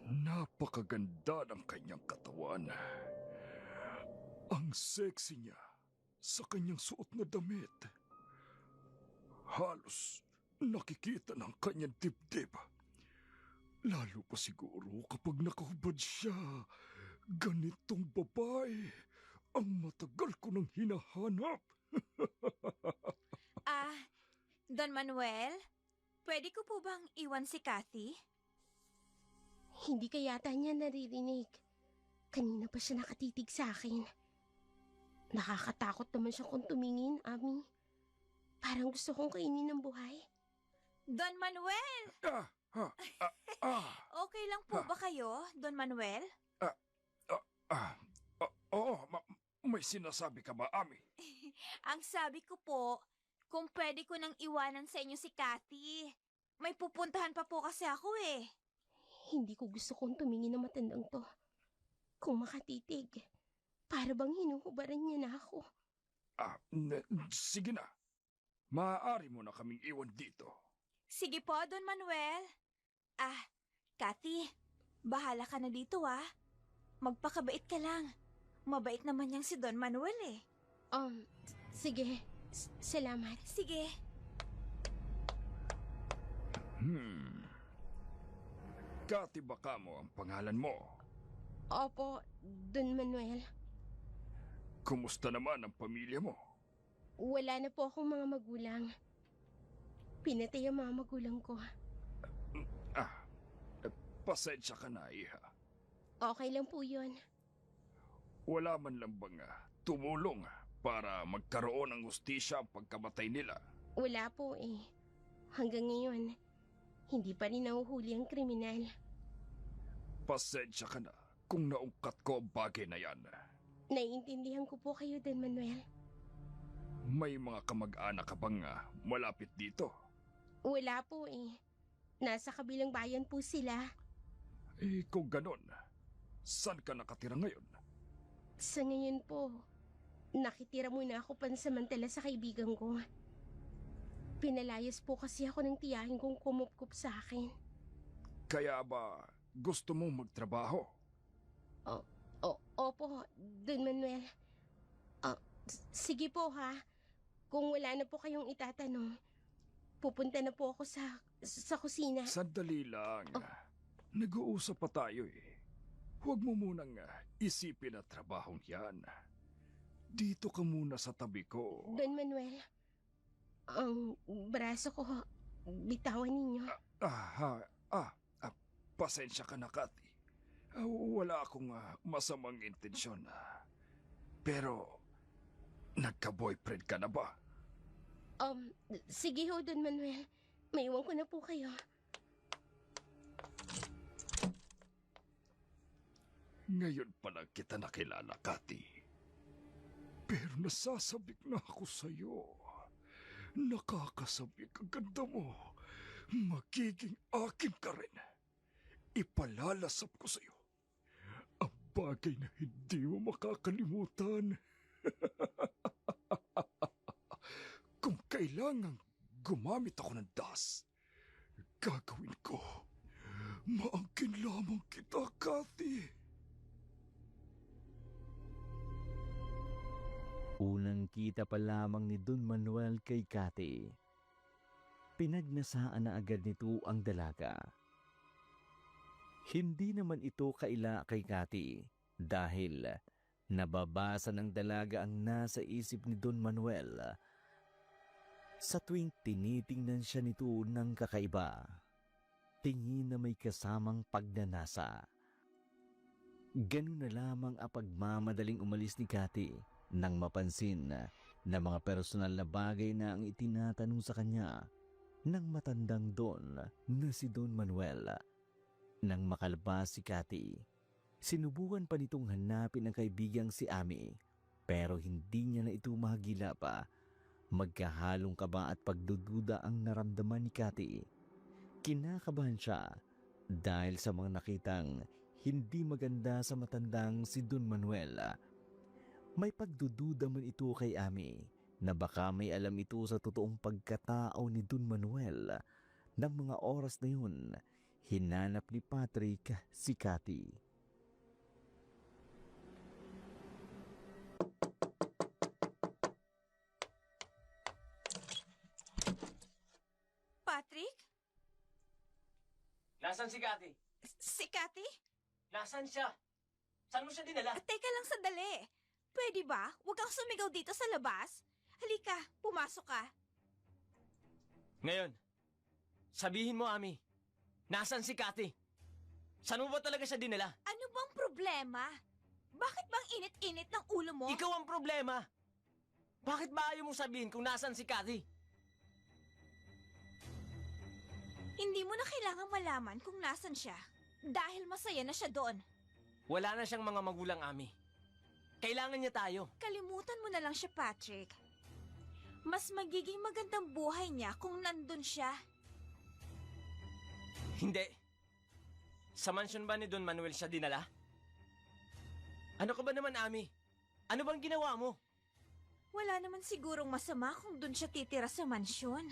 Napakaganda ng kanyang katawan. Ang sexy niya sa kanyang suot na damit. Halos nakikita ng kanyang dibdib. Lalo pa siguro kapag nakahubad siya. Ganitong babae ang matagal ko nang hinahanap. Don Manuel, pwede ko po bang iwan si Cathy? Hindi ka yata niya naririnig. Kanina pa siya nakatitig sa akin. Nakakatakot naman siya kung tumingin, Ami. Parang gusto kong kainin ng buhay. Don Manuel! Okay lang po ba kayo, Don Manuel? May sinasabi ka ba, Ami? Ang sabi ko po, kung pwede ko nang iwanan sa inyo si Cathy. May pupuntahan pa po kasi ako eh. Hindi ko gusto kong tumingin ng matandang to. Kung makatitig, para bang hinuhubaran niya na ako. Sige na. Maaari mo na kaming iwan dito. Sige po, Don Manuel. Cathy, bahala ka na dito Magpakabait ka lang. Mabait naman yang si Don Manuel eh. Sige. Salamat. Sige. Cathy baka mo ang pangalan mo. Opo, Don Manuel. Kumusta naman ang pamilya mo? Wala na po akong mga magulang. Pinatay ang mga magulang ko. Pasensya ka na, iha. Okay lang po yun. Wala man lang bang tumulong para magkaroon ng hustisya ang pagkamatay nila? Wala po eh. Hanggang ngayon, hindi pa rin nahuhuli ang kriminal. Pasensya ka na kung naungkat ko ang bagay na yan. Naiintindihan ko po kayo, Don Manuel. May mga kamag-anak ka bang malapit dito? Wala po eh. Nasa kabilang bayan po sila. Kung ganon, saan ka nakatira ngayon? Sa ngayon po, nakitira muna ako pansamantala sa kaibigan ko. Pinalayas po kasi ako ng tiyahin kong kumupkup sa akin. Kaya ba gusto mong magtrabaho? Opo, Don Manuel. Sige po ha. Kung wala na po kayong itatanong, pupunta na po ako sa kusina. Sandali lang. Nag-uusap pa tayo eh. Huwag mo munang isipin at trabahong yan. Dito ka muna sa tabi ko. Don Manuel, ang braso ko, bitawan ninyo. Pasensya ka na, Cathy. Wala akong masamang intensyon. Pero, nagka-boyfriend ka na ba? Sige ho, Don Manuel. Maiwan ko na po kayo. Ngayon pa lang kita nakilala, Cathy. Pero nasasabik na ako sa'yo. Nakakasabik ang ganda mo. Magiging akin ka rin. Ipalalasap ko sa'yo ang bagay na hindi mo makakalimutan. Kung kailangang gumamit ako ng das, gagawin ko. Maangkin lamang kita, Cathy. Unang kita pa lamang ni Don Manuel kay Cathy. Pinagnasaan na agad nito ang dalaga. Hindi naman ito kaila kay Cathy dahil nababasa ng dalaga ang nasa isip ni Don Manuel. Sa tuwing tinitingnan siya nito ng kakaiba, tingin na may kasamang pagnanasa. Ganun na lamang ang pagmamadaling umalis ni Cathy nang mapansin na mga personal na bagay na ang itinatanong sa kanya ng matandang Don na si Don Manuel. Nang makalabas si Cathy, sinubukan pa nitong hanapin ang kaibigang si Ami, pero hindi niya na ito mahagila pa. Magkahalong kaba at pagdududa ang naramdaman ni Cathy. Kinakabahan siya dahil sa mga nakitang hindi maganda sa matandang si Don Manuel. May pagdududa man ito kay Ami na baka may alam ito sa totoong pagkatao ni Don Manuel. Ng mga oras na yun, hinanap ni Patrick si Cathy. Patrick? Nasaan si Cathy? Si Cathy? Nasaan siya? Saan mo siya dinala? Teka lang sandali. Pwede ba? Huwag kang sumigaw dito sa labas. Halika, pumasok ka. Ngayon, sabihin mo, Ami, nasaan si Cathy? Saan mo ba talaga siya dinala? Ano bang problema? Bakit bang init-init ng ulo mo? Ikaw ang problema! Bakit ba ayaw mong sabihin kung nasaan si Cathy? Hindi mo na kailangang malaman kung nasan siya. Dahil masaya na siya doon. Wala na siyang mga magulang, Ami. Kailangan niya tayo. Kalimutan mo na lang siya, Patrick. Mas magiging magandang buhay niya kung nandun siya. Hindi. Sa mansyon ba ni Don Manuel siya dinala? Ano ka ba naman, Ami? Ano bang ginawa mo? Wala naman sigurong masama kung dun siya titira sa mansyon.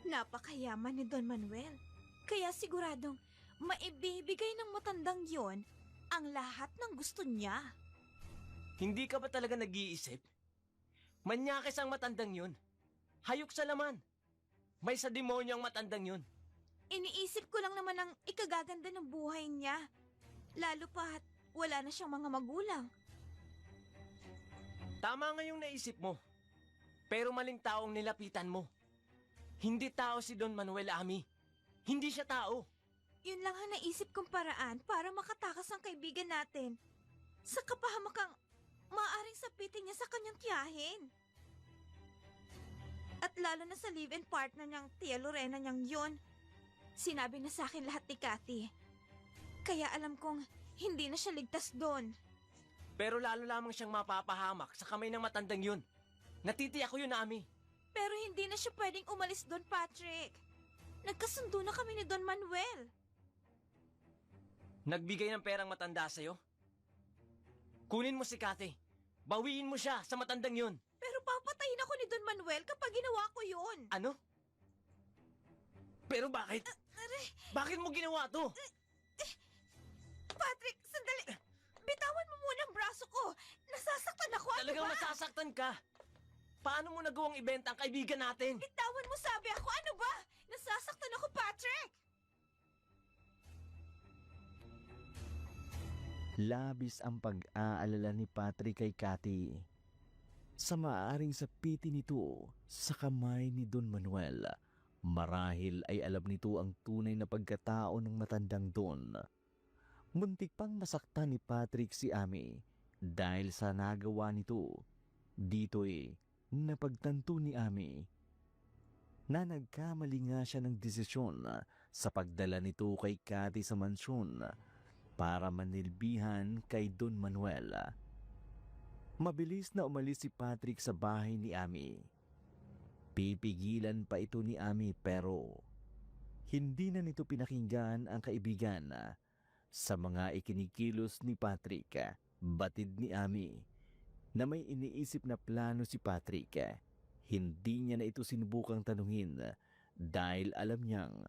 Napakayaman ni Don Manuel. Kaya siguradong maibibigay ng matandang yon ang lahat ng gusto niya. Hindi ka ba talaga nag-iisip? Manyakis ang matandang yun. Hayok sa laman. May sa demonyo ang matandang yun. Iniisip ko lang naman ang ikagaganda ng buhay niya. Lalo pa't wala na siyang mga magulang. Tama nga yung naisip mo. Pero maling taong nilapitan mo. Hindi tao si Don Manuel, Ami. Hindi siya tao. Yun lang ang naisip kong paraan para makatakas ang kaibigan natin sa kapahamakang maaaring sapitin niya sa kanyang tiyahin. At lalo na sa live-in partner niyang Tia Lorena niyang yun. Sinabi na sa akin lahat ni Cathy. Kaya alam kong hindi na siya ligtas doon. Pero lalo lamang siyang mapapahamak sa kamay ng matandang yun. Natitiyak ko yun, Ami. Pero hindi na siya pwedeng umalis doon, Patrick. Nagkasundo na kami ni Don Manuel. Nagbigay ng perang matanda sa'yo? Kunin mo si Cathy. Bawiin mo siya sa matandang yun. Pero papatayin ako ni Don Manuel kapag ginawa ko yun. Ano? Pero bakit? Bakit mo ginawa to? Patrick, sandali. Bitawan mo muna ang braso ko. Nasasaktan ako. Ano Talagang ba? masasaktan ka. Paano mo nagawang ibenta ang kaibigan natin? Bitawan mo sabi ako. Ano ba? Nasasaktan ako, Patrick. Labis ang pag-aalala ni Patrick kay Cathy. Sa maaaring sapitin nito sa kamay ni Don Manuel, marahil ay alam nito ang tunay na pagkatao ng matandang Don. Muntik pang masaktan ni Patrick si Ami dahil sa nagawa nito. Dito'y napagtanto ni Ami na nagkamali nga siya ng desisyon sa pagdala nito kay Cathy sa mansyon para manilbihan kay Don Manuel. Mabilis na umalis si Patrick sa bahay ni Ami. Pipigilan pa ito ni Ami pero hindi na nito pinakinggan ang kaibigan. Sa mga ikinikilos ni Patrick, batid ni Ami na may iniisip na plano si Patrick. Hindi niya na ito sinubukang tanungin dahil alam niyang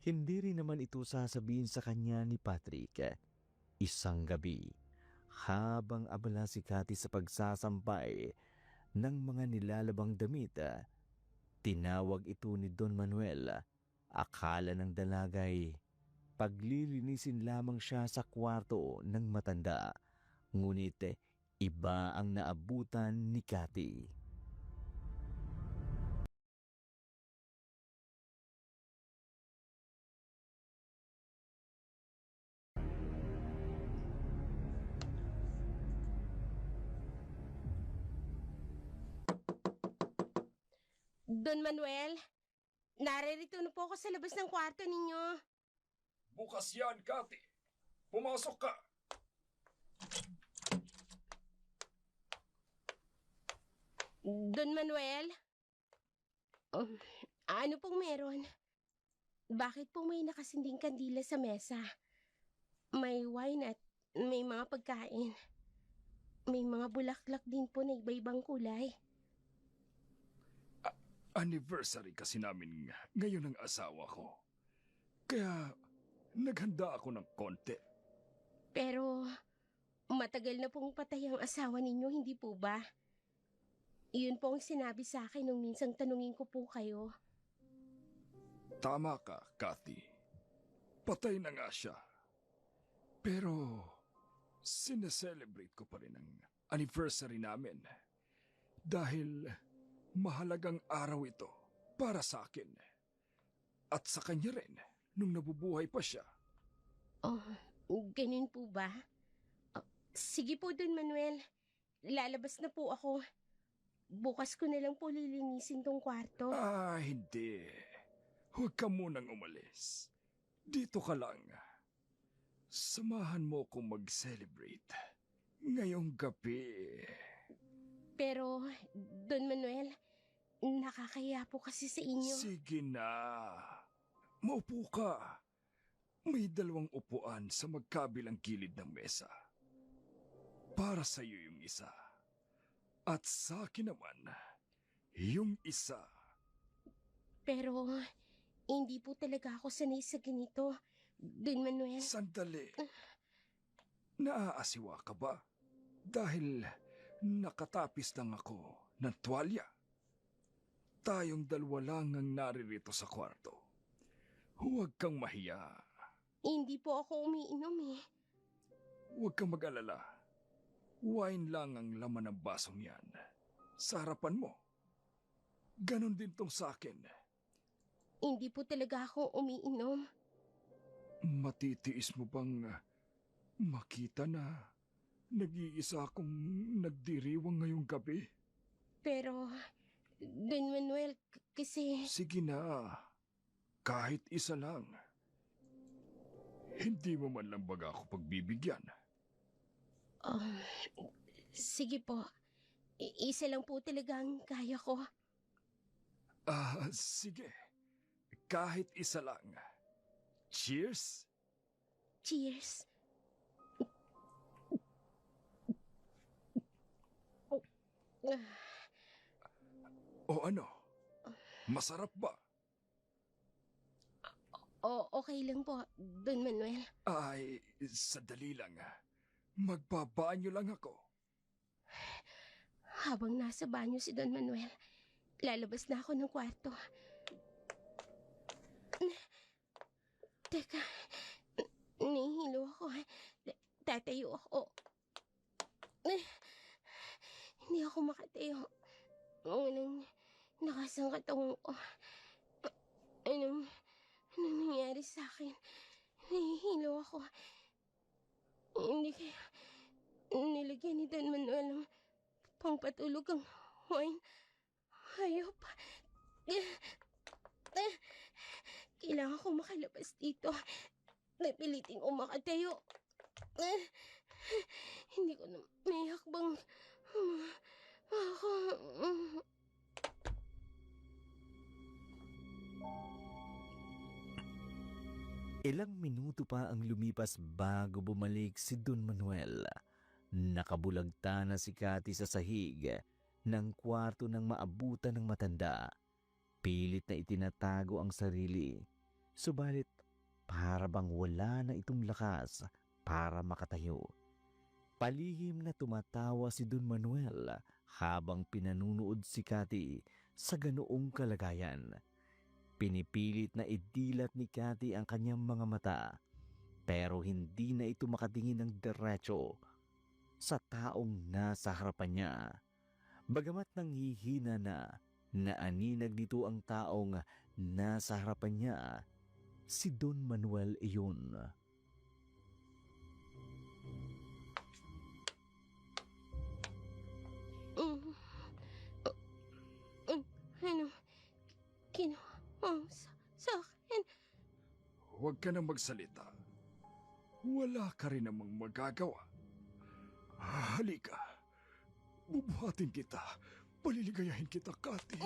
hindi rin naman ito sasabihin sa kanya ni Patrick. Isang gabi, habang abala si Cathy sa pagsasampay ng mga nilalabang damit, tinawag ito ni Don Manuel. Akala ng dalagay paglilinisin lamang siya sa kwarto ng matanda. Ngunit iba ang naabutan ni Cathy. Don Manuel, naririto na po ako sa labas ng kwarto ninyo. Bukas yan, Cathy. Pumasok ka. Don Manuel? Ano pong meron? Bakit po may nakasinding kandila sa mesa? May wine at may mga pagkain. May mga bulaklak din po na iba-ibang kulay. Anniversary kasi namin ngayon ng asawa ko. Kaya naghanda ako ng konti. Pero matagal na pong patay ang asawa ninyo, hindi po ba? Iyon po ang sinabi sa akin nung minsang tanungin ko po kayo. Tama ka, Cathy. Patay na nga siya. Pero sineselebrate ko pa rin ang anniversary namin. Dahil mahalagang araw ito para sa akin. At sa kanya rin nung nabubuhay pa siya. Oh, ganun po ba? Sige po, Don Manuel. Lalabas na po ako. Bukas ko na lang po lilinisin tong kwarto. Hindi. Huwag ka munang umalis. Dito ka lang. Samahan mo kong mag-celebrate ngayong gabi. Pero, Don Manuel, nakakaya po kasi sa inyo. Sige na. Maupo ka. May 2 upuan sa magkabilang gilid ng mesa. Para sa iyo yung isa. At sa akin naman, yung isa. Pero, hindi po talaga ako sanay sa ganito, Don Manuel. Sandali. Naaasiwa ka ba? Dahil nakatapis lang ako ng tuwalya. Tayong 2 lang ang naririto sa kwarto. Huwag kang mahiya. Hindi po ako umiinom eh. Huwag kang mag-alala. Wine lang ang laman ng basong yan. Sa harapan mo. Ganon din tong sa akin. Hindi po talaga ako umiinom. Matitiis mo bang makita na nag-iisa akong nagdiriwang ngayong gabi? Pero, Don Manuel, kasi... Sige na. Kahit isa lang. Hindi mo man lang baga ako pagbibigyan. Sige po. Isa lang po talaga ang kaya ko. Sige. Kahit isa lang. Cheers! Cheers. O ano? Masarap ba? Okay lang po, Don Manuel. Ay, sandali lang. Magbabanyo lang ako. Habang nasa banyo si Don Manuel, lalabas na ako ng kwarto. Teka, nahihilo ako. Tatayo ako. Hindi ako makatayo. Walang lakas ang katawan ko. Anong nangyari sa akin? Nahihilo ako. Hindi kaya nilagyan ni Don Manuel ng pangpatulog ang wine. Hayop. Kailangan ko makalabas dito. Napilitin ko makatayo. Hindi ko na may hakbang. Ako. Ilang minuto pa ang lumipas bago bumalik si Don Manuel. Nakabulagta na si Cathy sa sahig ng kwarto ng maabutan ng matanda. Pilit na itinatago ang sarili. Subalit para bang wala na itong lakas para makatayo. Palihim na tumatawa si Don Manuel habang pinanunood si Cathy sa ganoong kalagayan. Pinipilit na idilat ni Cathy ang kanyang mga mata, pero hindi na ito makatingin ng diretso sa taong nasa harapan niya. Bagamat nanghihina na, naaninag nito ang taong nasa harapan niya, si Don Manuel iyon. Ano? Sa akin. Huwag ka nang magsalita. Wala ka rin namang magagawa. Halika. Bubuhatin kita. Paliligayahin kita, Kati.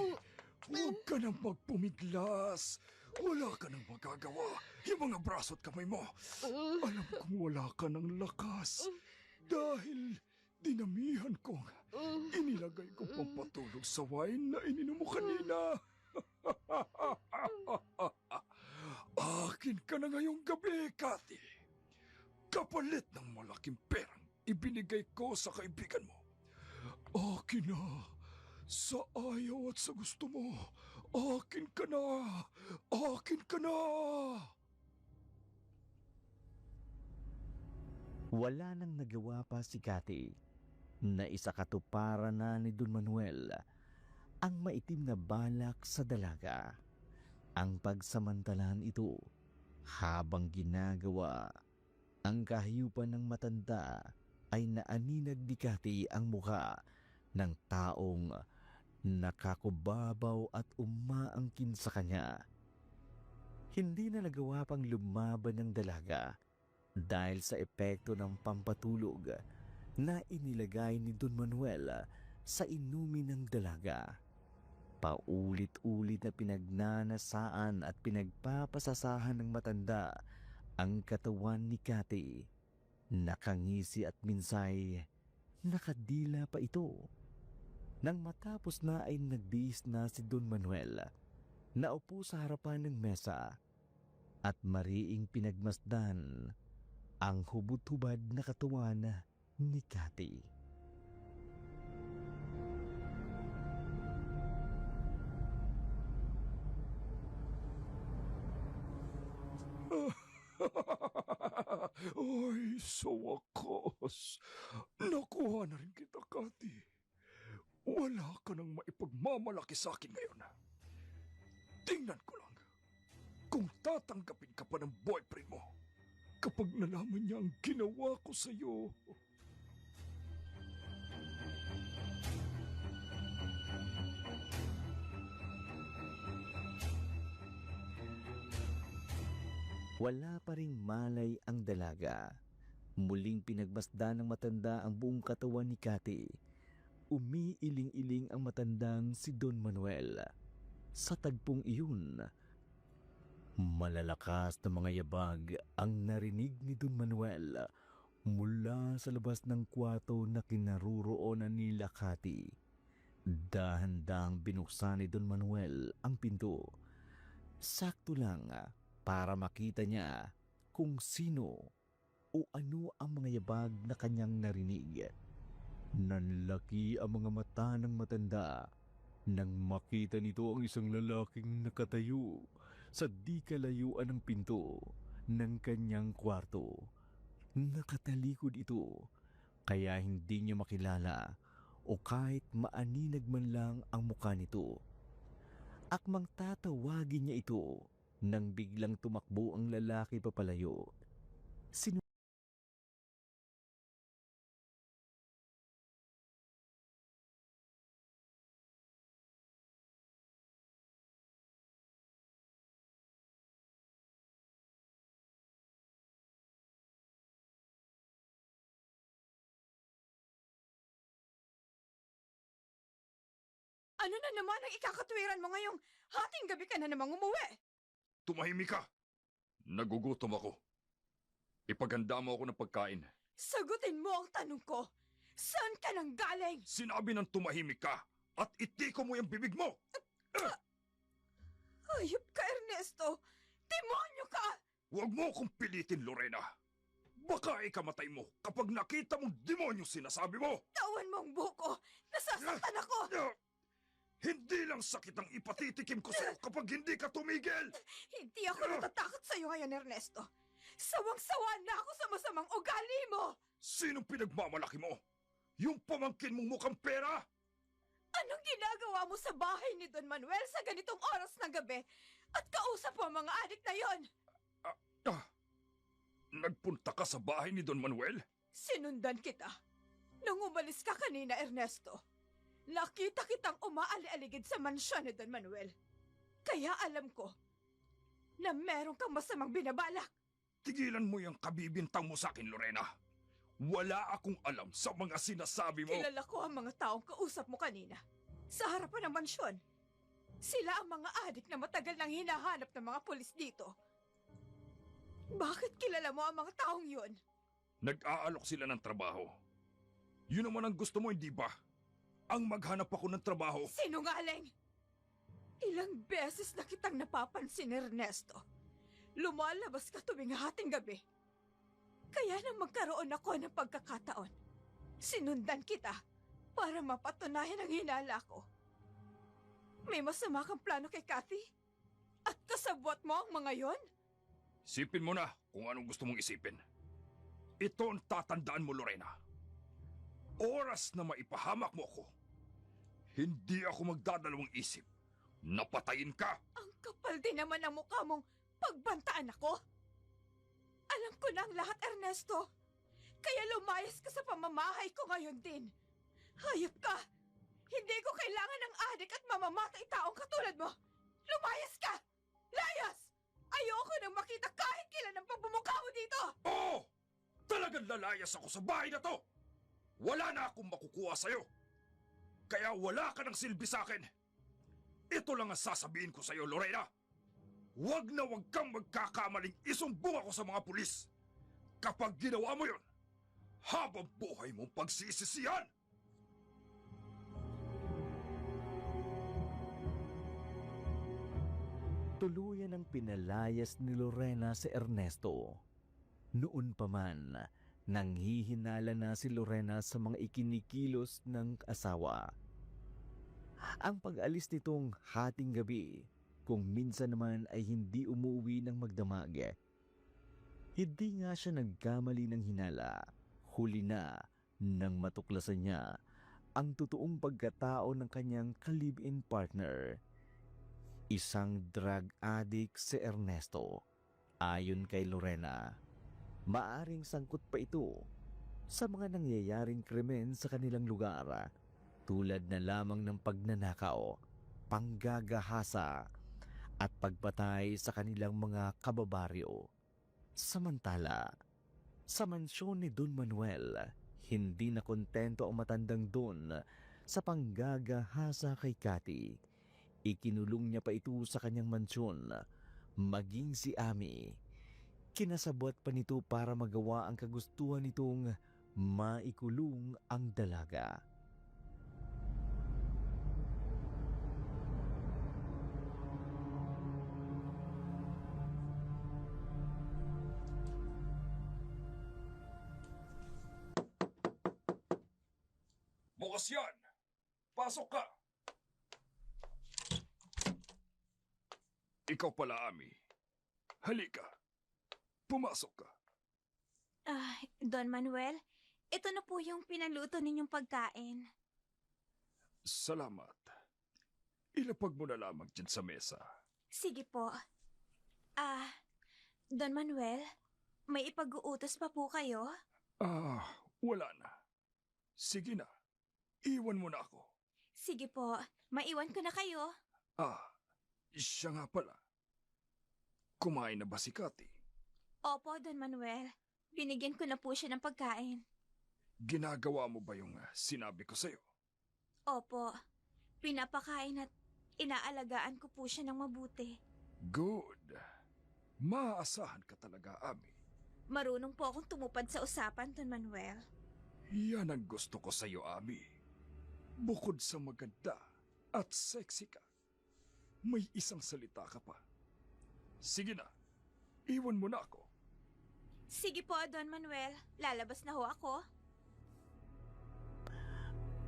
Huwag ka nang magpumiglas. Wala ka nang magagawa. Yung mga braso at kamay mo. Alam kong wala ka ng lakas. Dahil dinamihan kong inilagay ko pampatulog sa wine na ininom mo kanina. Akin ka na ngayong gabi, Kati. Kapalit ng malaking perang ibinigay ko sa kaibigan mo. Akin na. Sa ayaw at sa gusto mo. Akin ka na. Akin ka na. Wala nang nagawa pa si Cathy na isakatuparan na ni Don Manuel ang maitim na balak sa dalaga. Ang pagsamantalan ito habang ginagawa ang kahiyupan ng matanda ay naaninag ni Cathy ang mukha ng taong nakakubabaw at umaangkin sa kanya. Hindi na nagawa pang lumaban ng dalaga dahil sa epekto ng pampatulog na inilagay ni Don Manuel sa inumin ng dalaga. Paulit-ulit na pinagnanasaan at pinagpapasasahan ng matanda ang katawan ni Cathy. Nakangisi at minsay nakadila pa ito. Nang matapos na ay nagbiis na si Don Manuel. Naupo sa harapan ng mesa at mariing pinagmasdan ang hubot-hubad na katawan ni Cathy. Ay, sa wakas. Nakuha na rin kita, Cathy. Wala ka nang maipagmamalaki sa akin ngayon. Tingnan ko lang kung tatanggapin ka pa ng boyfriend mo kapag nalaman niya ang ginawa ko sa'yo. Wala pa ring malay ang dalaga. Muling pinagmasdan ng matanda ang buong katawan ni Cathy. Umiiling-iling ang matandang si Don Manuel. Sa tagpong iyon, malalakas na mga yabag ang narinig ni Don Manuel mula sa labas ng kwarto na kinaruroonan nila Cathy. Dahan-dahang binuksan ni Don Manuel ang pinto. Sakto lang para makita niya kung sino o ano ang mga yabag na kanyang narinig. Nanlaki ang mga mata ng matanda nang makita nito ang isang lalaking nakatayo sa di kalayuan ng pinto ng kanyang kwarto. Nakatalikod ito kaya hindi niya makilala o kahit maaninag man lang ang mukha nito. Akmang tatawagin niya ito nang biglang tumakbo ang lalaki papalayo. Ano na naman ang ikakatwiran mo ngayong hating gabi ka na namang umuwi? Tumahimik ka! Nagugutom ako. Ipaganda mo ako ng pagkain. Sagutin mo ang tanong ko. Saan ka nang galing? Sinabi ng tumahimik ka at itiko mo yung bibig mo! Hayop ka, Ernesto! Demonyo ka! Huwag mo akong pilitin, Lorena. Baka ikamatay mo kapag nakita mong demonyo sinasabi mo! Tawan mo ang buko! Nasasaktan ako! Hindi lang sakit ang ipatitikim ko sa'yo kapag hindi ka tumigil! Hindi ako natatakot sa'yo ngayon, Ernesto. Sawang-sawa na ako sa masamang ugali mo! Sinong pinagmamalaki mo? Yung pamangkin mong mukhang pera? Anong ginagawa mo sa bahay ni Don Manuel sa ganitong oras ng gabi? At kausap mo ang mga adik na yon? Nagpunta ka sa bahay ni Don Manuel? Sinundan kita. Nang umalis ka kanina, Ernesto, nakita kitang umaali-aligid sa mansyon ni Don Manuel. Kaya alam ko na meron kang masamang binabalak. Tigilan mo yung kabibintang mo sa akin, Lorena. Wala akong alam sa mga sinasabi mo. Kilala ko ang mga taong kausap mo kanina. Sa harapan ng mansyon. Sila ang mga adik na matagal nang hinahanap ng mga pulis dito. Bakit kilala mo ang mga taong yun? Nag-aalok sila ng trabaho. Yun naman ang gusto mo, hindi ba? Ang maghanap ako ng trabaho. Sinungaling! Ilang beses na kitang napapansin, Ernesto. Lumalabas ka tuwing hating gabi. Kaya nang magkaroon ako ng pagkakataon, sinundan kita para mapatunayan ang hinala ko. May masama kang plano kay Kathy? At kasabwat mo ang mga yon? Isipin mo na kung anong gusto mong isipin. Ito ang tatandaan mo, Lorena. Oras na maipahamak mo ako, hindi ako magdadalawang isip. Napatayin ka! Ang kapal din naman ang mukha mong pagbantaan ako. Alam ko na ang lahat, Ernesto. Kaya lumayas ka sa pamamahay ko ngayon din. Hayop ka! Hindi ko kailangan ng adik at mamamatay taong katulad mo. Lumayas ka! Layas! Ayoko nang makita kahit kailan ang pagbumukha mo dito! Oo! Talagang lalayas ako sa bahay na to! Wala na akong makukuha sa'yo. Kaya wala ka ng silbi sa akin. Ito lang ang sasabihin ko sa'yo, Lorena. Huwag na huwag kang magkakamaling isumbong ako sa mga pulis. Kapag ginawa mo yun, habang buhay mong pagsisisihan! Tuluyan ang pinalayas ni Lorena si Ernesto. Noon pa man, nanghihinala na si Lorena sa mga ikinikilos ng asawa. Ang pag-alis nitong hating gabi, kung minsan naman ay hindi umuwi ng magdamag. Hindi nga siya nagkamali ng hinala. Huli na nang matuklasan niya ang totoong pagkatao ng kanyang ka-live-in partner. Isang drug addict si Ernesto. Ayon kay Lorena, maaring sangkot pa ito sa mga nangyayaring krimen sa kanilang lugar, tulad na lamang ng pagnanakaw, panggagahasa, at pagpatay sa kanilang mga kababaryo. Samantala, sa mansyon ni Don Manuel, hindi na kontento ang matandang Don sa panggagahasa kay Kathy. Ikinulong niya pa ito sa kanyang mansyon, maging si Ami. Kinasabwat pa nito para magawa ang kagustuhan nitong maikulong ang dalaga. Bukas yan! Pasok ka! Ikaw pala, Ami. Halika. Pumasok ka. Don Manuel, ito na po yung pinaluto ninyong pagkain. Salamat. Ilapag mo na lamang dyan sa mesa. Sige po. Don Manuel, may ipag-uutos pa po kayo? Wala na. Sige na. Iwan mo na ako. Sige po, maiwan ko na kayo. Siya nga pala. Kumain na ba si Kathy? Opo, Don Manuel. Binigyan ko na po siya ng pagkain. Ginagawa mo ba yung sinabi ko sa'yo? Opo, pinapakain at inaalagaan ko po siya ng mabuti. Good. Maaasahan ka talaga, Ami. Marunong po akong tumupad sa usapan, Don Manuel. Yan ang gusto ko sa'yo, Ami. Bukod sa maganda at sexy ka, may isang salita ka pa. Sige na, iwan mo na ako. Sige po, Don Manuel. Lalabas na ho ako.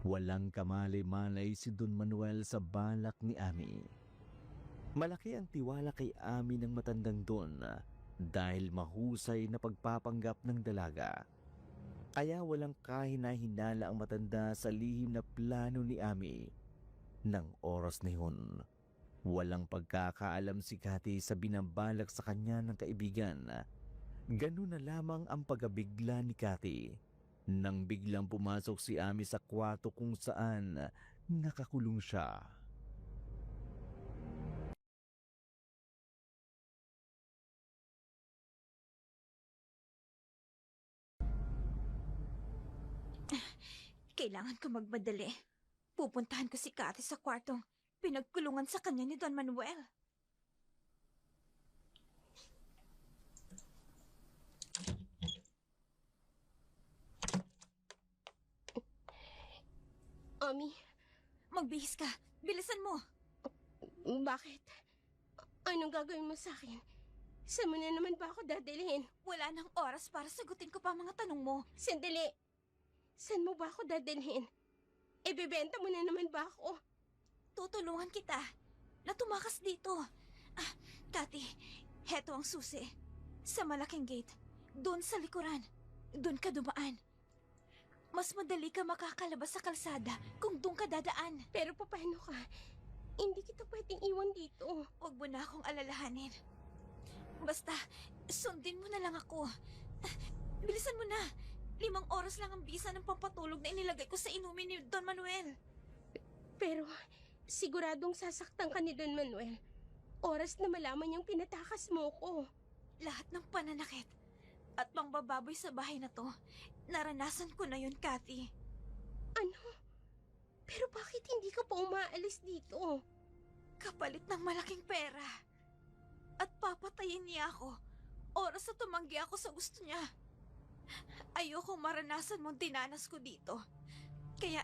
Walang kamalay-malay si Don Manuel sa balak ni Ami. Malaki ang tiwala kay Ami ng matandang Don dahil mahusay na pagpapanggap ng dalaga. Kaya walang kahina-hinala ang matanda sa lihim na plano ni Ami. Nang oras na yun, walang pagkakaalam si Kathy sa binabalak sa kanya ng kaibigan. Ganun na lamang ang pagkabigla ni Kathy nang biglang pumasok si Ami sa kwarto kung saan nakakulong siya. Kailangan ko magmadali. Pupuntahan ko si Cathy sa kwartong pinagkulungan sa kanya ni Don Manuel. Ami, Magbihis ka. Bilisan mo. bakit? Anong gagawin mo sa akin? Saan mo na naman ba ako dadalhin? Wala nang oras para sagutin ko pa ang mga tanong mo. Sandali. Saan mo ba ako dadalhin? Ibebenta mo na naman ba ako? Tutulungan kita na tumakas dito. Cathy, heto ang susi. Sa malaking gate. Doon sa likuran. Doon ka dumaan. Mas madali ka makakalabas sa kalsada kung doon ka dadaan. Pero paano ka? Hindi kita pwedeng iwan dito. Huwag mo na akong alalahanin. Basta, sundin mo na lang ako. Bilisan mo na. 5 oras lang ang bisa ng pampatulog na inilagay ko sa inumin ni Don Manuel. Pero siguradong sasaktan ka ni Don Manuel. Oras na malaman niyang pinatakas mo ko. Lahat ng pananakit at pangbababoy sa bahay na to, naranasan ko na yun, Cathy. Ano? Pero bakit hindi ka pa umaalis dito? Kapalit ng malaking pera. At papatayin niya ako. Oras na tumanggi ako sa gusto niya. Ayokong maranasan mong dinanas ko dito. Kaya,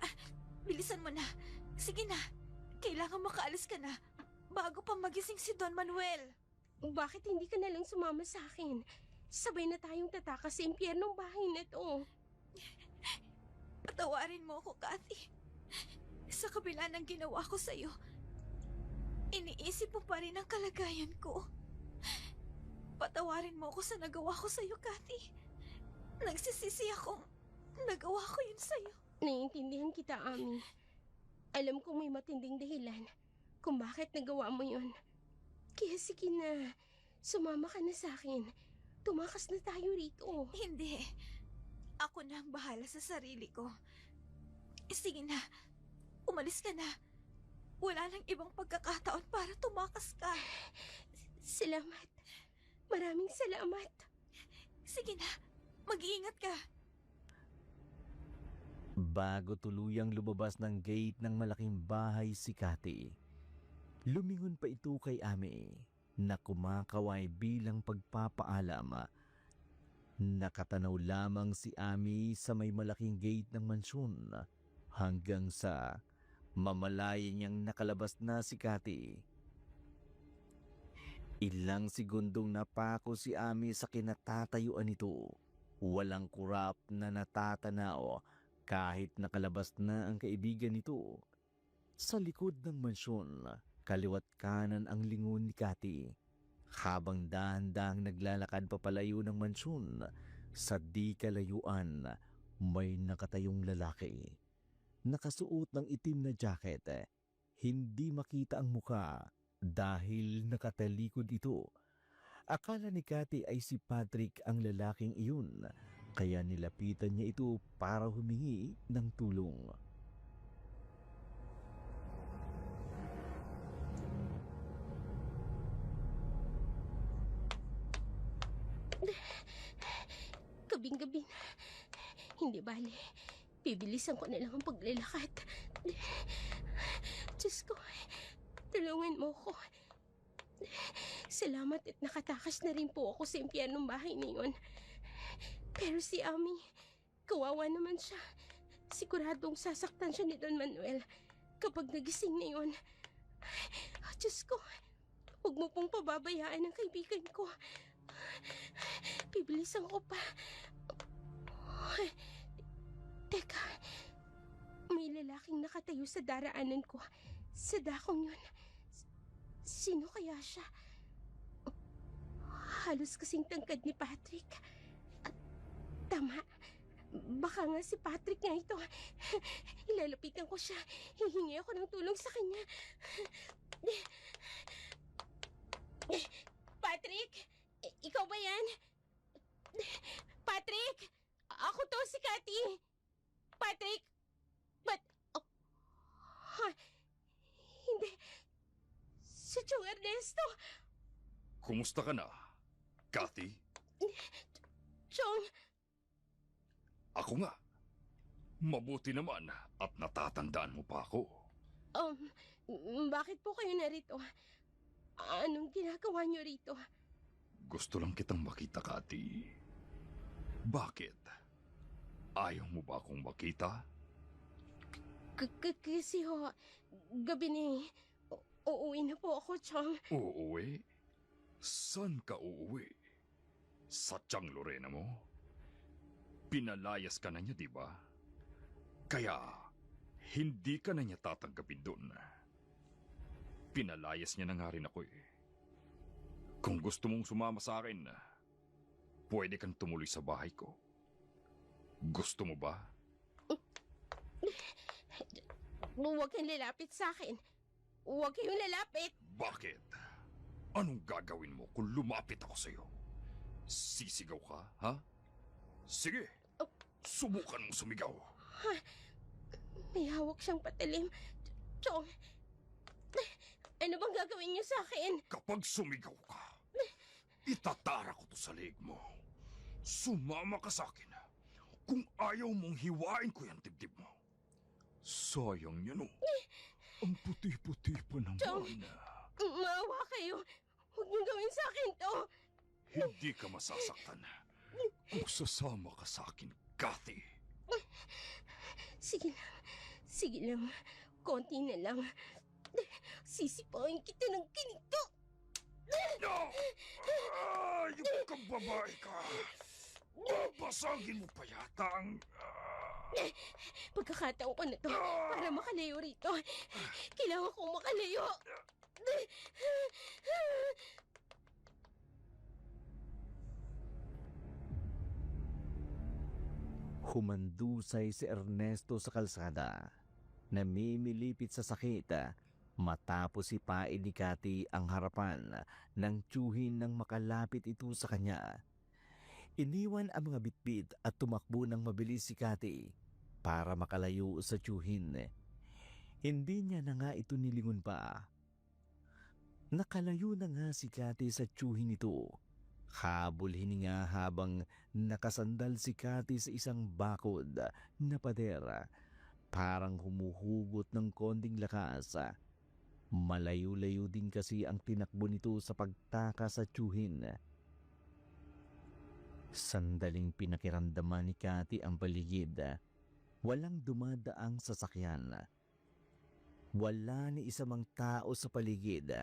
bilisan mo na. Sige na, kailangan makaalis ka na bago pa magising si Don Manuel. Bakit hindi ka nalang sumama sa akin? Sabay na tayong tatakas sa impyernong bahay na to. Patawarin mo ako, Cathy. Sa kabila ng ginawa ko sa'yo, iniisip mo pa rin ang kalagayan ko. Patawarin mo ako sa nagawa ko sa'yo, Cathy. Nagsisisi akong nagawa ko yun sa'yo. Naiintindihan kita, Ami. Alam kong may matinding dahilan kung bakit nagawa mo yun. Kaya sige na, sumama ka na sa akin. Tumakas na tayo rito. Hindi. Ako na ang bahala sa sarili ko. Sige na, umalis ka na. Wala nang ibang pagkakataon para tumakas ka. Salamat. Maraming salamat. Sige na, mag-iingat ka. Bago tuluyang lumabas ng gate ng malaking bahay si Cathy, lumingon pa ito kay Ami na kumakaway bilang pagpapaalam. Nakatanaw lamang si Ami sa may malaking gate ng mansyon hanggang sa mamalayan niyang nakalabas na si Cathy. Ilang segundong napako si Ami sa kinatatayuan nito. Walang kurap na natatanaw kahit nakalabas na ang kaibigan nito. Sa likod ng mansyon, kaliwat kanan ang lingon ni Cathy. Habang dahan-dahang naglalakad papalayo ng mansyon, sa di kalayuan may nakatayong lalaki. Nakasuot ng itim na jacket. Hindi makita ang muka dahil nakatalikod ito. Akala ni Cathy ay si Patrick ang lalaking iyon, kaya nilapitan niya ito para humingi ng tulong. Gabing-gabi na. Hindi bale. Bibilisan ko na lang ang paglalakad. Diyos ko, tulungan mo ko. Salamat at nakatakas na rin po ako sa impyernong bahay na yun. Pero si Ami, kawawa naman siya. Siguradong sasaktan siya ni Don Manuel kapag nagising na yun. Diyos ko, huwag mo pong pababayaan ang kaibigan ko. Bibilisan ko pa. Teka, may lalaking nakatayo sa daraanan ko. Sa dakong yun. Sino kaya siya? Halos kasing tangkad ni Patrick. Tama. Baka nga si Patrick nga ito. Ilalapitan ko siya. Hihingi ako ng tulong sa kanya. Patrick? Ikaw ba yan? Patrick? Ako to, si Cathy. Patrick? Hindi. Si Chong Ernesto. Kumusta ka na, Cathy? Chong, Ako nga. Mabuti naman at natatandaan mo pa ako. Bakit po kayo narito? Anong ginagawa niyo rito? Gusto lang kitang makita, Kati. Bakit? Ayaw mo ba akong makita? Kasi ho, gabi ni... Uuwi na po ako, Chong. Uuwi? Saan ka uuwi? Sa Tiyang Lorena mo? Pinalayas ka na niya, di ba? Kaya, hindi ka na niya tatanggapin doon. Pinalayas niya na nga rin ako eh. Kung gusto mong sumama sa akin, pwede kang tumuloy sa bahay ko. Gusto mo ba? Huwag kang lalapit sa akin. Huwag kayong lalapit. Bakit? Anong gagawin mo kung lumapit ako sa'yo? Sisigaw ka, ha? Sige, subukan mong sumigaw. May hawak siyang patalim. Chong, ano bang gagawin niyo sa akin? Kapag sumigaw ka, itatara ko to sa leeg mo. Sumama ka sa akin. Kung ayaw mong hiwain ko yung dibdib mo. Sayang yan, oh. Ang puti-puti pa naman. Chong, maawa kayo. Huwag niyo gawin sa akin to. Hindi ka masasaktan kung sasama ka sa akin, Kathy. Sige lang. Konti na lang. Sisipain kita ng kinito. No! Yung kang babae ka. Babasagin mo pa yata ang... Pagkakataon ko na to para makalayo rito. Kailangan kong makalayo. Humandusay si Ernesto sa kalsada. Namimilipit sa sakit matapos ipain ni Kati ang harapan ng tiyuhin nang makalapit ito sa kanya. Iniwan ang mga bitbit at tumakbo ng mabilis si Kati para makalayo sa tiyuhin. Hindi niya na nga ito nilingon pa. Nakalayo na nga si Kati sa tiyuhin ito. Habol hininga habang nakasandal si Kati sa isang bakod na padera. Parang humuhugot ng konting lakas. Malayo-layo din kasi ang tinakbo nito sa pagtaka sa tiyuhin. Sandaling pinakiramdaman ni Kati ang paligid. Walang dumadaang sasakyan. Wala ni isa mang tao sa paligid.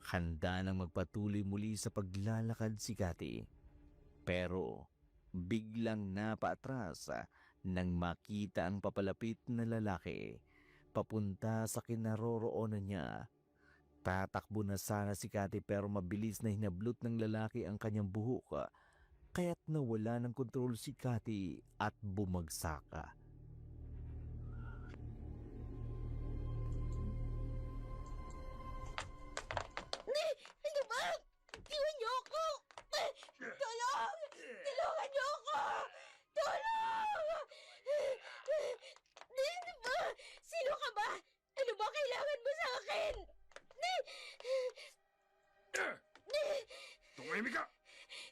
Handa nang magpatuloy muli sa paglalakad si Kati. Pero biglang napaatras nang makita ang papalapit na lalaki papunta sa kinaroroonan niya. Tatakbo na sana si Kati pero mabilis na hinablot ng lalaki ang kanyang buhok. Kaya't nawala ng kontrol si Kati at bumagsak. Ano ba? Iwan niyo ako! Tulong! Tulungan niyo ako! Tulong! Ano ba? Sino ka ba? Ano ba kailangan mo sa akin? Tumahimik ka!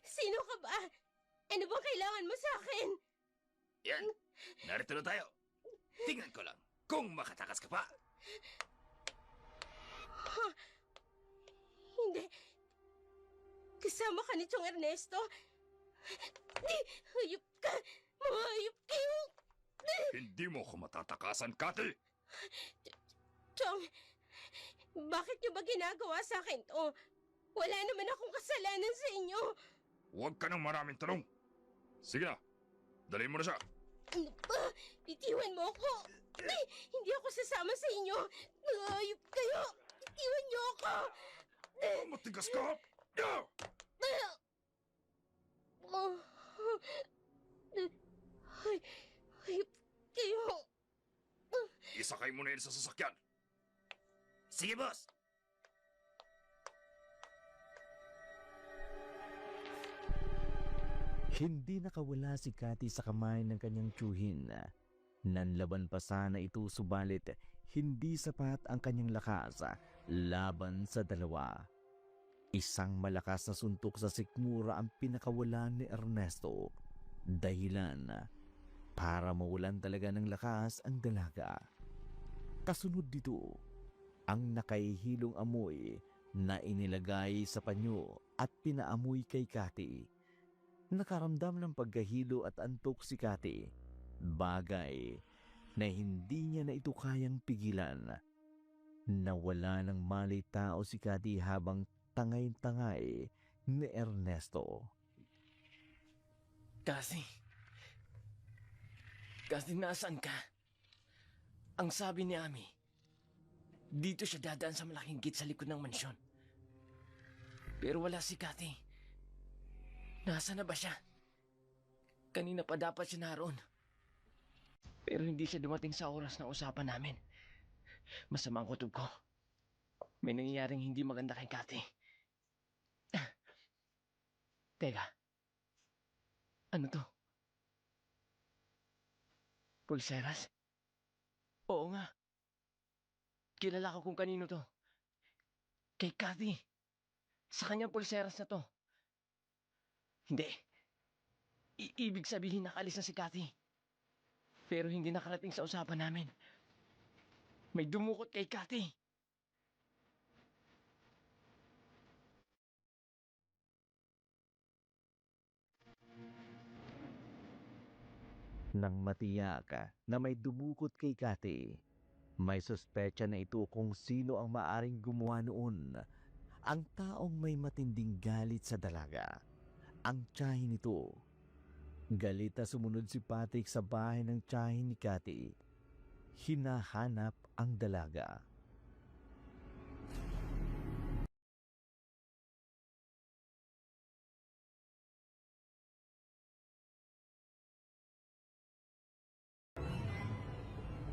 Sino ka ba? Ano ba kailangan mo sa akin? Yan, narito na tayo. Tingnan ko lang kung makatakas ka pa. Hindi. Kasama ka ni Chong Ernesto. Hayop ka! Mga hayop kayo! Hindi mo ako matatakasan, Kati! Chong, bakit niyo ba ginagawa sa akin to? Wala naman akong kasalanan sa inyo. Huwag ka ng maraming tanong. Sige na, dalhin mo na siya. Ano ba? Itiwan mo ako. Hindi ako sasama sa inyo. Hayop kayo. Itiwan niyo ako. Matigas ka! Hayop kayo. Isakay mo na yun sa sasakyan. Sige, boss. Hindi nakawala si Kati sa kamay ng kanyang tiyuhin. Nanlaban pa sana ito subalit hindi sapat ang kanyang lakas laban sa dalawa. Isang malakas na suntok sa sikmura ang pinakawalan ni Ernesto. Dahilan para mawalan talaga ng lakas ang dalaga. Kasunod dito, ang nakahihilong amoy na inilagay sa panyo at pinaamoy kay Cathy. Nakaramdam ng pagkahilo at antok si Cathy, bagay na hindi niya na ito kayang pigilan. Nawala ng malay tao si Cathy habang tangay-tangay ni Ernesto. Kasi nasaan ka? Ang sabi ni Ami, dito siya dadaan sa malaking gate sa likod ng mansyon. Pero wala si Cathy. Nasaan na ba siya? Kanina pa dapat siya naroon. Pero hindi siya dumating sa oras na usapan namin. Masama ang kutob ko. May nangyayaring hindi maganda kay Cathy. Teka. Ano to? Pulseras? Oo nga. Kilala ko kung kanino to. Kay Cathy. Sa kanyang pulseras na to. Hindi. Ibig sabihin nakaalis na si Cathy. Pero hindi nakarating sa usapan namin. May dumukot kay Cathy. Nang matiyak na may dumukot kay Cathy, may suspecha na ito kung sino ang maaring gumawa noon. Ang taong may matinding galit sa dalaga. Ang tiyahin nito. Galit na sumunod si Patrick sa bahay ng tiyahin ni Cathy. Hinahanap ang dalaga.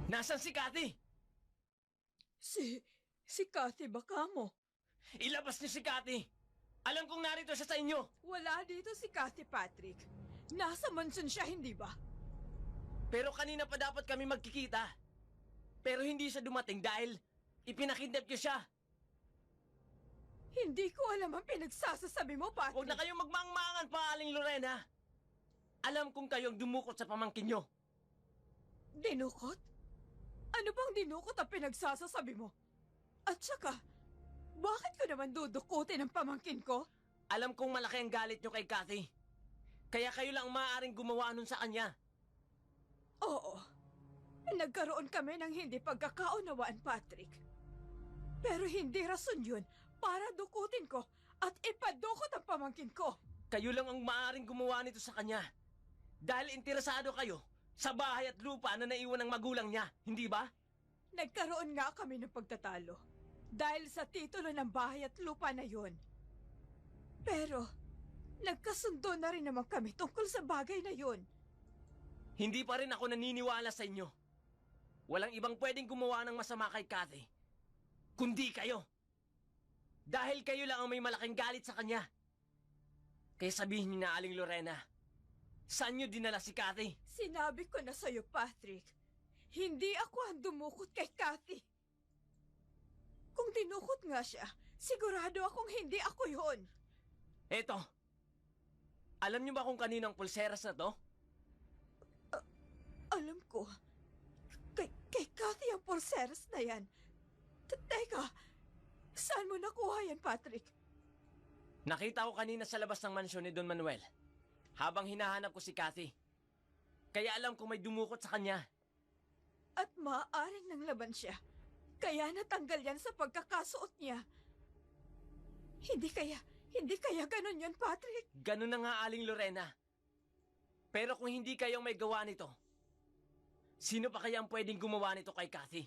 Nasaan si Cathy? Si Cathy baka mo. Ilabas niyo si Cathy! Alam kong narito siya sa inyo! Wala dito si Cathy, Patrick. Nasa mansyon siya, hindi ba? Pero kanina pa dapat kami magkikita. Pero hindi siya dumating dahil ipinakidnap niyo siya. Hindi ko alam ang pinagsasasabi mo, Patrick. Huwag na kayong magmangmangan pa, Aling Lorena. Alam kong kayong dumukot sa pamangkin niyo. Dinukot? Ano bang dinukot ang pinagsasasabi mo? At saka, bakit ko naman dudukutin ang pamangkin ko? Alam kong malaki ang galit niyo kay Cathy. Kaya kayo lang ang maaaring gumawa nun sa kanya. Oo. Nagkaroon kami ng hindi pagkakaunawaan, Patrick. Pero hindi rason yun para dukutin ko at ipadukot ang pamangkin ko. Kayo lang ang maaaring gumawa nito sa kanya. Dahil interesado kayo sa bahay at lupa na naiwan ng magulang niya, hindi ba? Nagkaroon nga kami ng pagtatalo dahil sa titulo ng bahay at lupa na yun. Pero, nagkasundo na rin naman kami tungkol sa bagay na yun. Hindi pa rin ako naniniwala sa inyo. Walang ibang pwedeng gumawa ng masama kay Cathy, kundi kayo. Dahil kayo lang ang may malaking galit sa kanya. Kaya sabihin niyo na, Aling Lorena, saan niyo dinala si Cathy? Sinabi ko na sa'yo, Patrick. Hindi ako ang dumukot kay Cathy. Kung dinukot nga siya, sigurado akong hindi ako yun. Eto, alam niyo ba kung kanino ang pulseras na to? Alam ko. Kay Cathy ang pulseras na yan. Teka, saan mo nakuha yan, Patrick? Nakita ko kanina sa labas ng mansyon ni Don Manuel habang hinahanap ko si Cathy. Kaya alam kong may dumukot sa kanya. At maaaring nang laban siya. Kaya natanggal yan sa pagkakasuot niya. Hindi kaya ganun yun, Patrick? Ganun na nga, Aling Lorena. Pero kung hindi kayong may gawa nito, sino pa kaya ang pwedeng gumawa nito kay Cathy?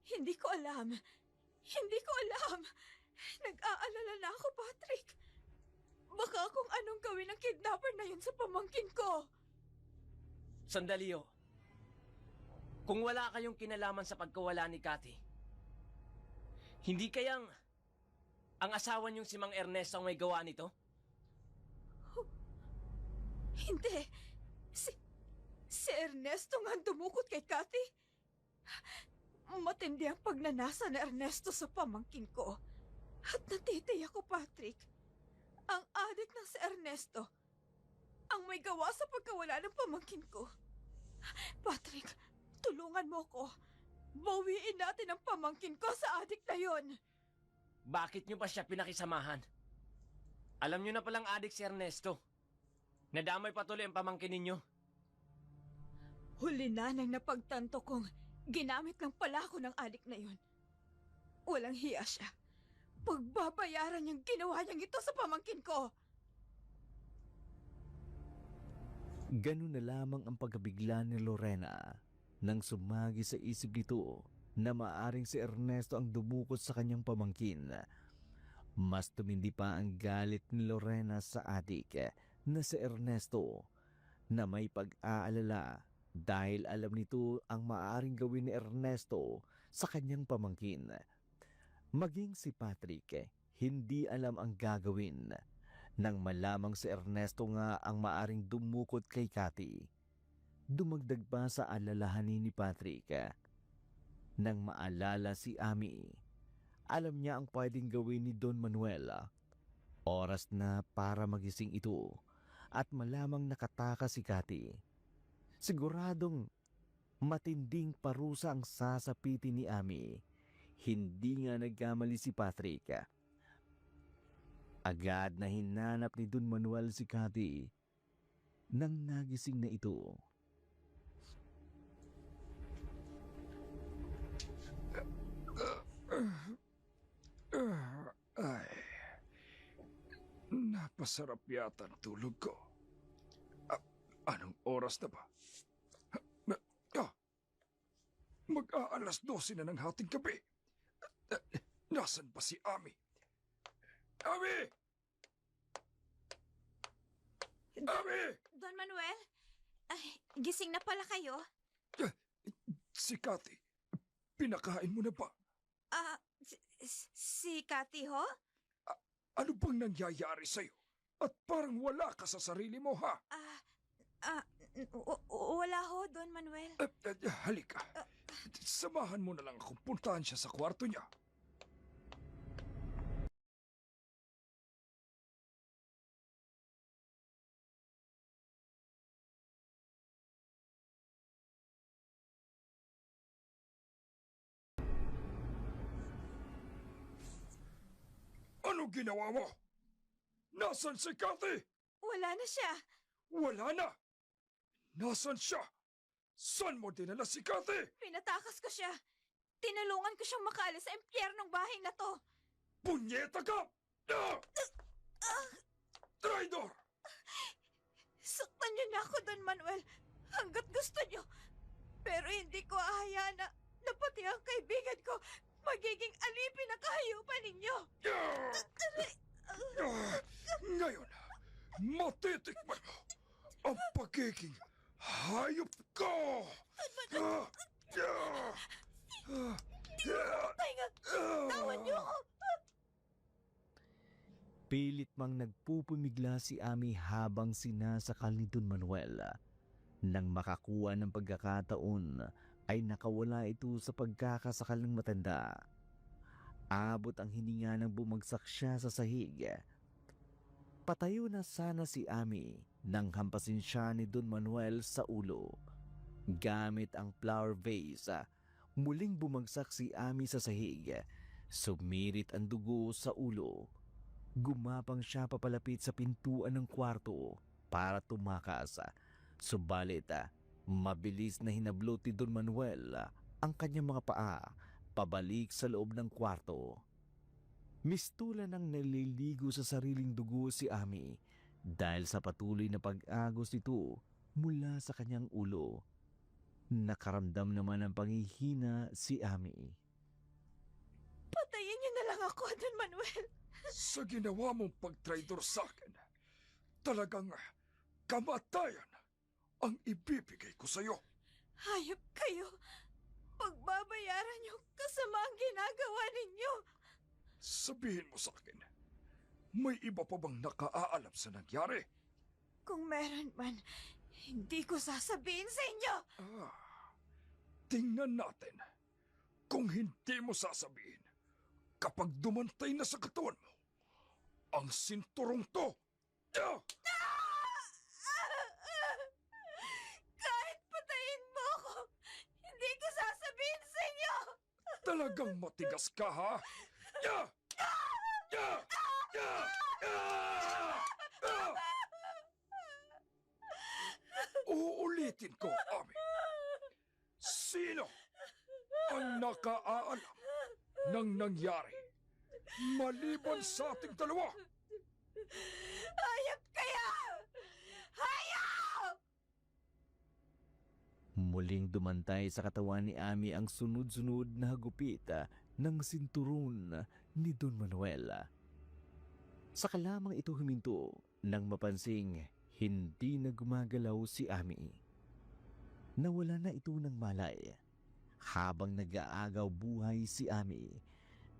Hindi ko alam. Hindi ko alam. Nag-aalala na ako, Patrick. Baka kung anong gawin ng kidnapper na yun sa pamangkin ko. Sandali ho. Kung wala kayong kinalaman sa pagkawala ni Cathy, hindi kayang ang asawa niyong si Mang Ernesto ang may gawa nito? Hindi. Si Ernesto nga ang dumukot kay Cathy. Matindi ang pagnanasa ni Ernesto sa pamangkin ko. At natitiyak ko, Patrick, ang adik ng si Ernesto ang may gawa sa pagkawala ng pamangkin ko. Patrick, tulungan mo ko. Bawiin natin ang pamangkin ko sa adik na yon. Bakit nyo pa siya pinakisamahan? Alam nyo na palang adik si Ernesto. Nadamay patuloy ang pamangkin ninyo. Huli na nang napagtanto kong ginamit lang pala ako ng adik na yon. Walang hiya siya. Pagbabayaran niyang ginawa niyang ito sa pamangkin ko. Ganun na lamang ang pagkabigla ni Lorena nang sumagi sa isip nito na maaring si Ernesto ang dumukot sa kanyang pamangkin. Mas tumindi pa ang galit ni Lorena sa adik na si Ernesto na may pag-aalala dahil alam nito ang maaring gawin ni Ernesto sa kanyang pamangkin. Maging si Patrick, hindi alam ang gagawin nang malamang si Ernesto nga ang maaring dumukot kay Cathy. Dumagdag pa sa alalahanin ni Patrick. Nang maalala si Ami, alam niya ang pwedeng gawin ni Don Manuel. Oras na para magising ito at malamang nakatakas si Cathy. Siguradong matinding parusa ang sasapitin ni Ami. Hindi nga nagkamali si Patrick. Agad na hinanap ni Don Manuel si Cathy nang nagising na ito. Ay, napasarap yata ang tulog ko. Anong oras na ba? Mag-aalas 12 na ng hating gabi. Nasaan ba si Ami? Ami! Ami! Don Manuel? Ay, gising na pala kayo? Si Cathy, pinakain mo na ba? Si Cathy ho? Ano bang nangyayari sa'yo? At parang wala ka sa sarili mo, ha? Wala ho, Don Manuel. Halika. Samahan mo na lang akong puntahan siya sa kwarto niya. Ano ginawa mo? Nasaan si Cathy? Wala na siya. Wala na! Nasaan siya? Saan mo dinala si Cathy? Pinatakas ko siya. Tinulungan ko siyang makaalis sa impyernong bahay na to. Punyeta ka! Traidor! Saktan niyo na ako, Don Manuel, hanggat gusto niyo. Pero hindi ko ahayaan na pati ang kaibigan ko magiging alipin na kahayupan ninyo. Ngayon, matitikman mo ang pagiging hayop ko! Tawan niyo ako! Pilit mang nagpupumigla si Ami habang sinasakal ni Don Manuel. Nang makakuha ng pagkakataon, ay nakawala ito sa pagkakasakal ng matanda. Abot ang hininga nang bumagsak siya sa sahig. Patayo na sana si Ami nang hampasin siya ni Don Manuel sa ulo. Gamit ang flower vase, muling bumagsak si Ami sa sahig. Sumirit ang dugo sa ulo. Gumapang siya papalapit sa pintuan ng kwarto para tumakas. Subalit, mabilis na hinablot ni Don Manuel ang kanyang mga paa pabalik sa loob ng kwarto. Mistulan ng naliligo sa sariling dugo si Ami dahil sa patuloy na pag-agos nito mula sa kanyang ulo. Nakaramdam naman ng panghihina si Ami. Patayin niyo na lang ako, Don Manuel. Sa ginawa mong pagtraidor sa akin, talagang kamatayan ang ibibigay ko sa'yo. Hayop kayo. Pagbabayaran niyo kasama ang ginagawa ninyo. Sabihin mo sa akin, may iba pa bang nakaalam sa nangyari? Kung meron man, hindi ko sasabihin sa inyo. Tingnan natin kung hindi mo sasabihin kapag dumantay na sa katawan mo ang sinturong to. Kahit patayin Talagang matigas ka, ha? Ya! Ya! Ya! Ya! Ah! Uulitin ko, Ami. Sino ang nakaalam ng nangyari maliban sa ating dalawa? Hayop kaya! Hayop! Muling dumantay sa katawan ni Ami ang sunod-sunod na hagupit ng sinturon ni Don Manuel. Saka lamang ito huminto nang mapansing hindi na gumagalaw si Ami. Nawala na ito ng malay. Habang nag-aagaw buhay si Ami,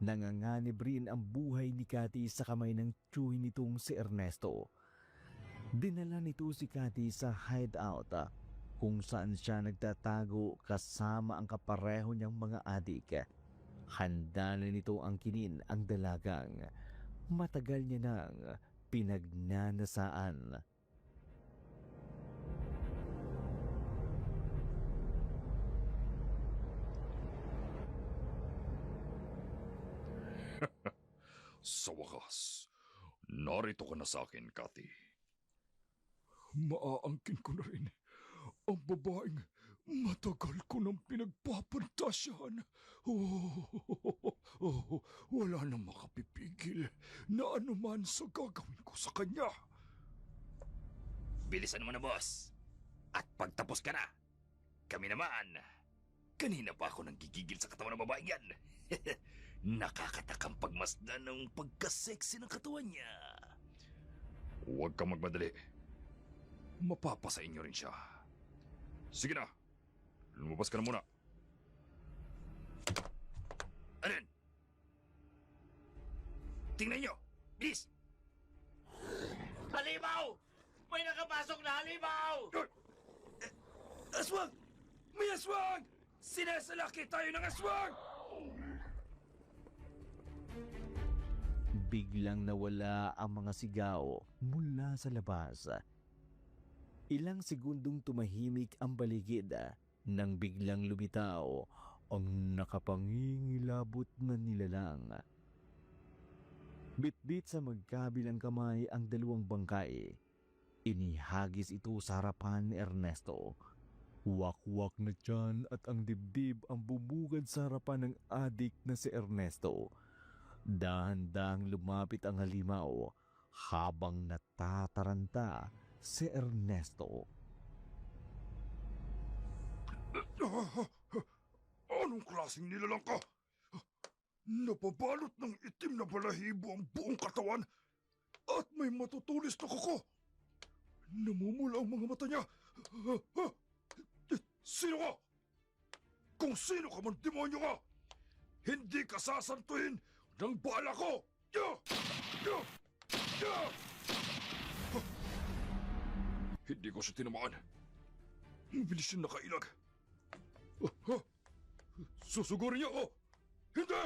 nanganganib rin ang buhay ni Cathy sa kamay ng tiyuhin nitong si Ernesto. Dinala nito si Cathy sa hideout kung saan siya nagtatago kasama ang kapareho niyang mga adik. Handa na nito ang kinin ang dalagang matagal niya nang pinagnanasaan. Sa wakas, narito ka na sa akin, Cathy. Maaangkin ko na rin ang babaeng matagal ko nang pinagpapantasyahan. Wala nang makapipigil na anuman sa gagawin ko sa kanya. Bilisan mo na, boss. At pagtapos ka na, kami naman. Kanina pa ako nang gigigil sa katawan ng babaeng yan. Nakakatakang pagmasdan ng pagka-sexy ng katawan niya. Huwag kang magmadali. Mapapasa inyo rin siya. Sige na, lumabas ka na muna. Anan? Tingnan nyo! Bilis! Halimaw! May nakapasok na halimaw! Aswang! May aswang! Sinesalaki tayo ng aswang! Biglang nawala ang mga sigaw mula sa labas. Ilang segundong tumahimik ang baligid nang biglang lumitaw ang nakapangingilabot na nilalang. Bitbit sa magkabilang kamay ang dalawang bangkay. Inihagis ito sa harapan ni Ernesto. Wakwak na tiyan at ang dibdib ang bumugad sa harapan ng adik na si Ernesto. Dahan-dahang lumapit ang halimaw habang natataranta si Ernesto. Anong klaseng nilalang ka? Napabalot ng itim na balahibo ang buong katawan at may matutulis na kuko. Namumula ang mga mata niya. Sino ka? Kung sino ka man demonyo ka, hindi ka sasantuhin ng bala ko! Hindi ko siya tinamaan. Mabilis siyang nakailag. Susugurin niya ako! Hindi!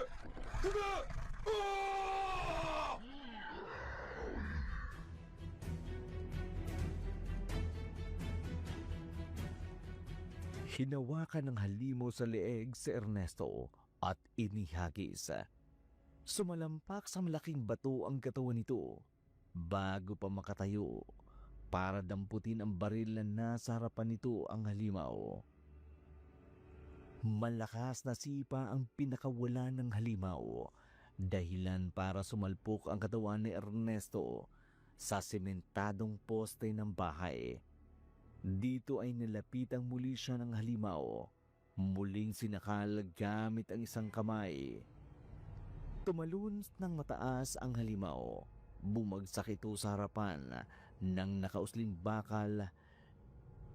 Hindi! Ah! Hinawakan ng halimaw sa leeg si Ernesto at inihagis. Sumalampak sa malaking bato ang katawan nito bago pa makatayo para damputin ang baril na nasa harapan nito ang halimaw. Malakas na sipa ang pinakawala ng halimaw, dahilan para sumalpok ang katawan ni Ernesto sa sementadong poste ng bahay. Dito ay nilapitang muli siya ng halimaw, muling sinakal gamit ang isang kamay. Tumalon ng mataas ang halimaw, bumagsak ito sa harapan ng nakausling bakal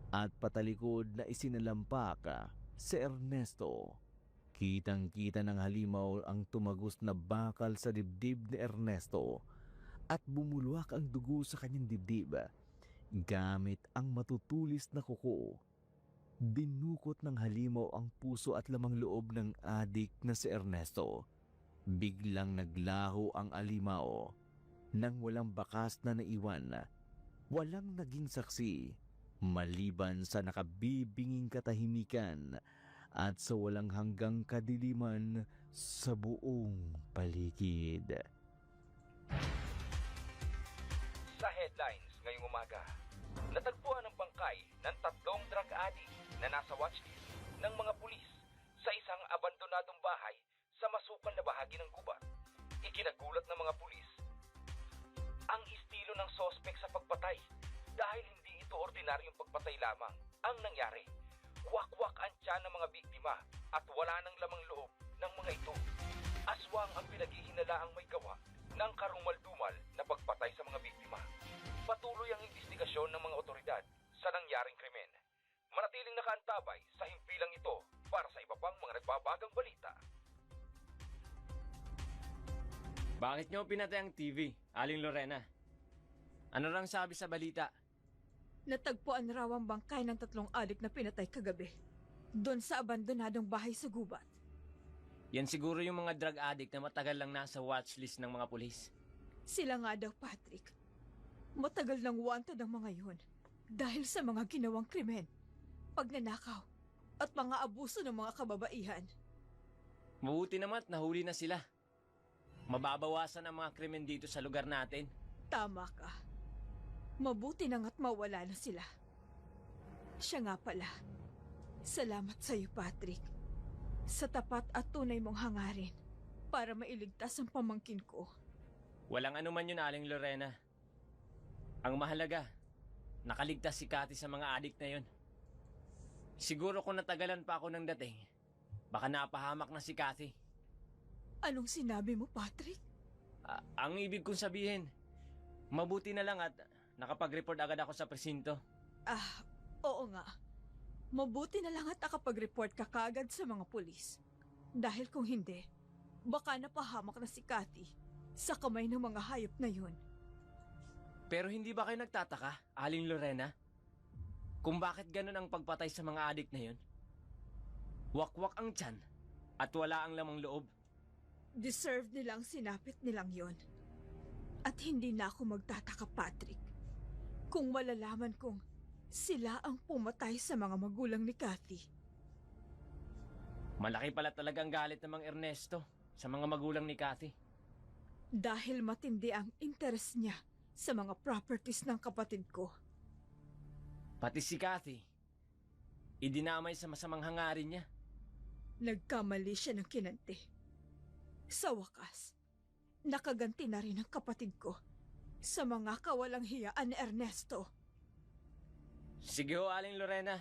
at patalikod na isinalampak si Ernesto. Kitang-kita ng halimaw ang tumagos na bakal sa dibdib ni Ernesto at bumulwak ang dugo sa kanyang dibdib. Gamit ang matutulis na kuko, dinukot ng halimaw ang puso at lamang loob ng adik na si Ernesto. Biglang naglaho ang halimaw nang walang bakas na naiwan. Walang naging saksi maliban sa nakabibinging katahimikan at sa walang hanggang kadiliman sa buong paligid. Sa headlines ngayong umaga, natagpuan ang bangkay ng 3 drug addict na nasa watchlist ng mga pulis sa isang abandonadong bahay sa masukal na bahagi ng gubat. Ikinagulat ng mga pulis ang estilo ng sospek sa pagpatay dahil hindi ito ordinaryong pagpatay lamang ang nangyari. Wakwak ang tiyan ng mga biktima at wala nang lamang loob ng mga ito. Aswang ang pinaghihinalaang may gawa ng karumal-dumal na pagpatay sa mga biktima. Patuloy ang investigasyon ng mga otoridad sa nangyaring krimen. Manatiling nakaantabay sa himpilang ito para sa iba pang mga nagbabagang balita. Bakit nyo pinatay ang TV, Aling Lorena? Ano rang sabi sa balita? Natagpuan raw ang bangkay ng 3 adik na pinatay kagabi. Doon sa abandonadong bahay sa gubat. Yan siguro yung mga drug addict na matagal lang nasa watchlist ng mga pulis. Sila nga daw, Patrick. Matagal nang wanted ang mga yun dahil sa mga ginawang krimen, pagnanakaw, at mga abuso ng mga kababaihan. Mabuti naman at nahuli na sila. Mababawasan ang mga krimen dito sa lugar natin. Tama ka. Mabuti na nga't mawala na sila. Siya nga pala. Salamat sa iyo, Patrick. Sa tapat at tunay mong hangarin para mailigtas ang pamangkin ko. Walang anuman yun, Aling Lorena. Ang mahalaga, nakaligtas si Cathy sa mga addict na yun. Siguro kung natagalan pa ako ng dating, baka napahamak na si Cathy. Anong sinabi mo, Patrick? Ang ibig kong sabihin, mabuti na lang at nakapag-report agad ako sa presinto. Oo nga. Mabuti na lang at nakapag-report ka kaagad sa mga pulis. Dahil kung hindi, baka napahamak na si Cathy sa kamay ng mga hayop na yun. Pero hindi ba kayo nagtataka, Aling Lorena? Kung bakit ganun ang pagpatay sa mga addict na yun? Wakwak ang tiyan at wala ang lamang loob. Deserve nilang sinapit nilang yon. At hindi na ako magtataka, Patrick, kung malalaman kong sila ang pumatay sa mga magulang ni Cathy. Malaki pala talagang galit ng Mang Ernesto sa mga magulang ni Cathy. Dahil matindi ang interes niya sa mga properties ng kapatid ko. Pati si Cathy, idinamay sa masamang hangarin niya. Nagkamali siya ng kinante. Sa wakas, nakaganti na rin ang kapatid ko sa mga kawalang hiyaan ni Ernesto. Sige ho, Aling Lorena.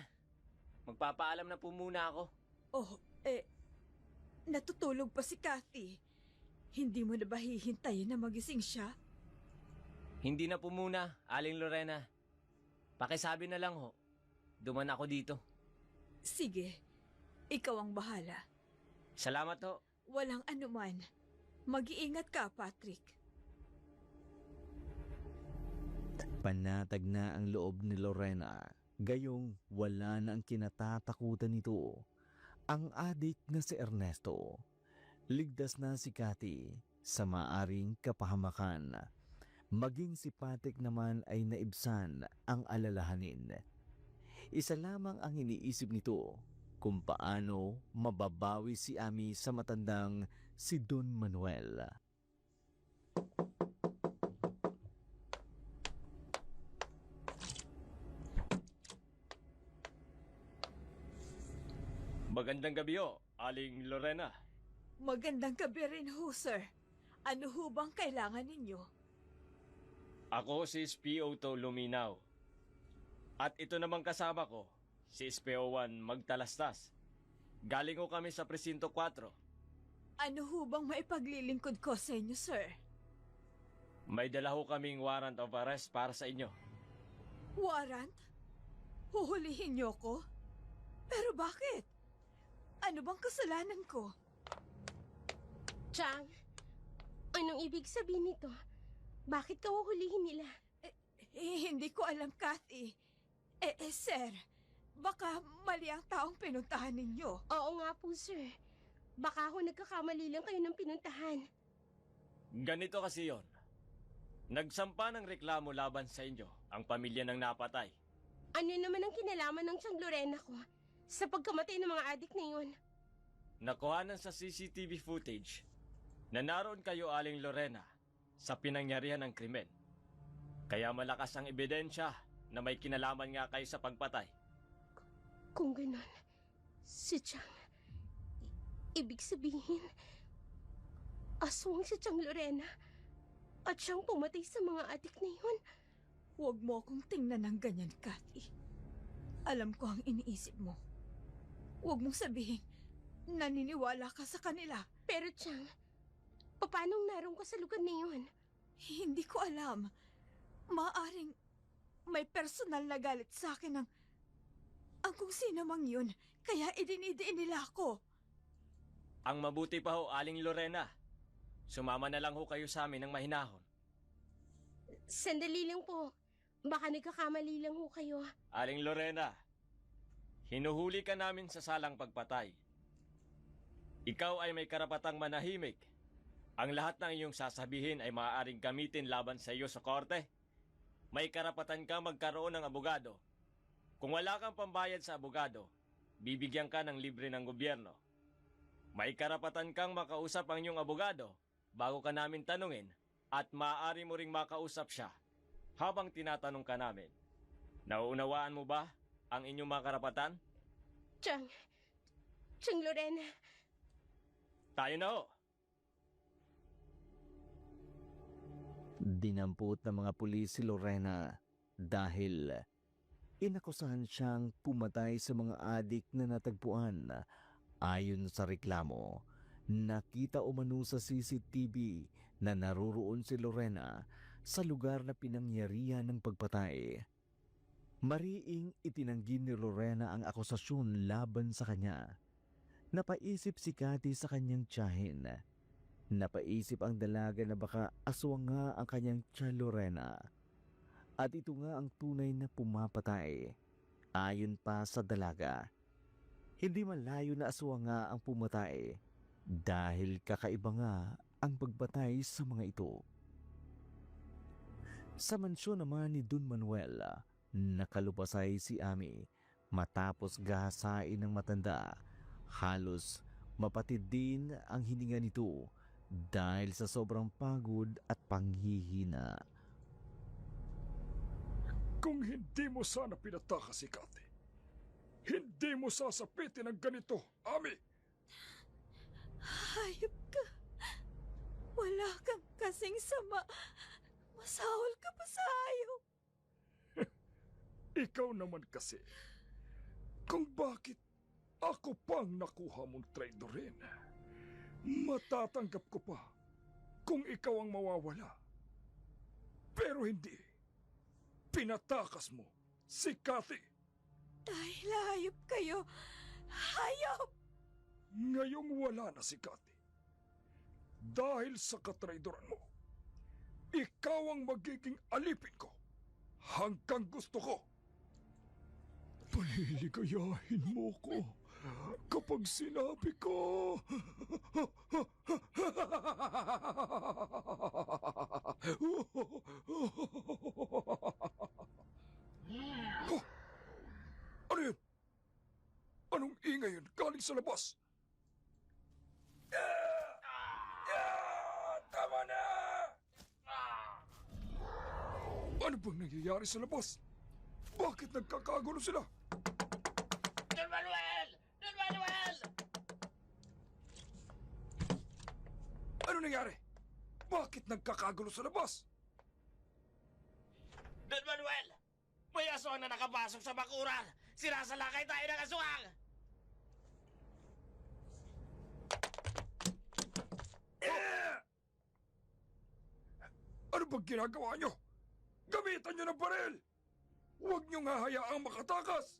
Magpapaalam na po muna ako. Natutulog pa si Cathy. Hindi mo na ba hihintayin na magising siya? Hindi na po muna, Aling Lorena. Pakisabi na lang ho. Duman ako dito. Sige, ikaw ang bahala. Salamat ho. Walang anuman. Mag-iingat ka, Patrick. Panatag na ang loob ni Lorena, gayong wala na ang kinatatakutan nito. Ang adik na si Ernesto. Ligtas na si Cathy sa maaring kapahamakan. Maging si Patrick naman ay naibsan ang alalahanin. Isa lamang ang iniisip nito kung paano mababawi si Ami sa matandang si Don Manuel. Magandang gabi ho, Aling Lorena. Magandang gabi rin ho, sir. Ano ho bang kailangan ninyo? Ako si SPO2 Luminaw. At ito namang kasama ko, si SPO1 Magtalastas. Galing ko kami sa Presinto 4. Ano ho bang maipaglilingkod ko sa inyo, sir? May dala ho kaming warrant of arrest para sa inyo. Warrant? Huhulihin niyo ko? Pero bakit? Ano bang kasalanan ko? Chang, anong ibig sabihin nito? Bakit ka huhulihin nila? Hindi ko alam, Cathy. Sir, baka mali ang taong pinuntahan ninyo. Oo nga po, sir. Baka ako nagkakamali lang kayo ng pinuntahan. Ganito kasi yon. Nagsampa ng reklamo laban sa inyo ang pamilya ng napatay. Ano naman ang kinalaman ng Tiyang Lorena ko sa pagkamatay ng mga adik na yun. Nakuhanan sa CCTV footage na naroon kayo, Aling Lorena, sa pinangyarihan ng krimen. Kaya malakas ang ebidensya na may kinalaman nga kayo sa pagpatay. Kung ganon, si Chang, ibig sabihin, aswang si Chang Lorena at siyang pumatay sa mga adik na yun. Huwag mo akong tingnan ng ganyan, Cathy. Alam ko ang iniisip mo. Huwag mong sabihin, naniniwala ka sa kanila. Pero Chang, paano naroon ka sa lugar na yun? Hindi ko alam. Maaring may personal na galit sa akin ang kung sino mang yun, kaya idinidiin nila ako. Ang mabuti pa ho, Aling Lorena, sumama na lang ho kayo sa amin ng mahinahon. Sandali lang po. Baka nagkakamali lang ho kayo. Aling Lorena, hinuhuli ka namin sa salang pagpatay. Ikaw ay may karapatang manahimik. Ang lahat ng iyong sasabihin ay maaaring gamitin laban sa iyo sa korte. May karapatan kang magkaroon ng abogado. Kung wala kang pambayad sa abogado, bibigyan ka ng libre ng gobyerno. May karapatan kang makausap ang iyong abogado bago ka namin tanungin at maaari mo ring makausap siya habang tinatanong ka namin. Nauunawaan mo ba ang inyong mga karapatan? Chang Lorena. Tayo na ho. Dinampot ng mga pulis si Lorena dahil inakusahan siyang pumatay sa mga adik na natagpuan. Ayon sa reklamo, nakita umano sa CCTV na naroroon si Lorena sa lugar na pinangyarihan ng pagpatay. Mariing itinanggi ni Lorena ang akusasyon laban sa kanya. Napaisip si Cathy sa kanyang tiyahin. Napaisip ang dalaga na baka aswang nga ang kanyang tiya Lorena. At ito nga ang tunay na pumapatay. Ayon pa sa dalaga, hindi malayo na aswang nga ang pumatay dahil kakaiba nga ang pagpatay sa mga ito. Sa mansyon naman ni Don Manuel, nakalupasay si Ami matapos gahasain ng matanda. Halos mapatid din ang hininga nito dahil sa sobrang pagod at panghihina. Kung hindi mo sana pinatakas si Cathy, hindi mo sasapitin ang ganito, Ami. Hayop ka. Wala kang kasing sama. Masahol ka pa sa hayop. Ikaw naman kasi, kung bakit ako pang nakuha mong traidorin, matatanggap ko pa kung ikaw ang mawawala. Pero hindi. Pinatakas mo si Cathy. Dahil hayop kayo. Hayop! Ngayong wala na si Cathy. Dahil sa katraidoran mo, ikaw ang magiging alipin ko hanggang gusto ko. Paliligayahin mo ko kapag sinabi ko. Oh, ano yun? Anong ingay yun galing sa labas? Tama na! Ano bang nangyayari sa labas? Bakit nagkakagulo sila? Don Manuel! Don Manuel! Ano nangyari? Bakit nagkakagulo sa labas? Don Manuel! May aswang na nakapasok sa bakuran! Sinasalakay tayo ng aswang! Ano bang ginagawa nyo? Gamitan nyo ng baril! Huwag nyo nga hayaang makatakas!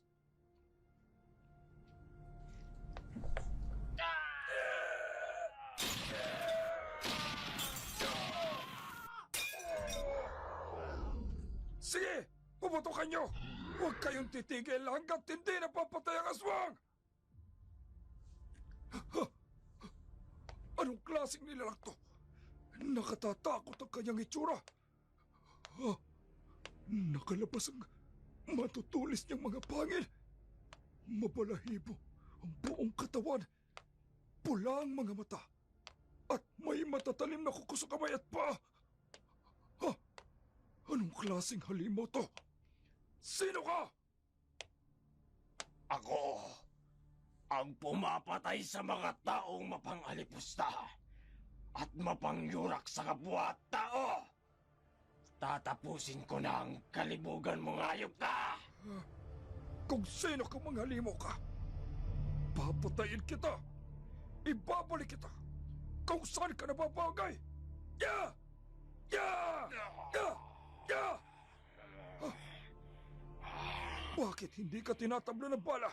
Sige! Puputukan nyo! Huwag kayong titigil hanggat hindi napapatay ang aswang! Anong klaseng nilalang to? Nakatatakot ang kanyang itsura. Nakalabas ang matutulis niyang mga pangil. Mabalahibo ang buong katawan. Pula ang mga mata. At may matatalim na kuko sa kamay at paa. Ha? Anong klaseng halimaw to? Sino ka? Ako ang pumapatay sa mga taong mapangalipusta at mapangyurak sa kapwa tao. Tatapusin ko na ang kalibugan mo, hayop ka! Kung sino ka mga halimaw ka, papatayin kita. Ibabalik kita kung saan ka nababagay. Ya! Ya! Ya! Ya! Bakit hindi ka tinatabla ng bala?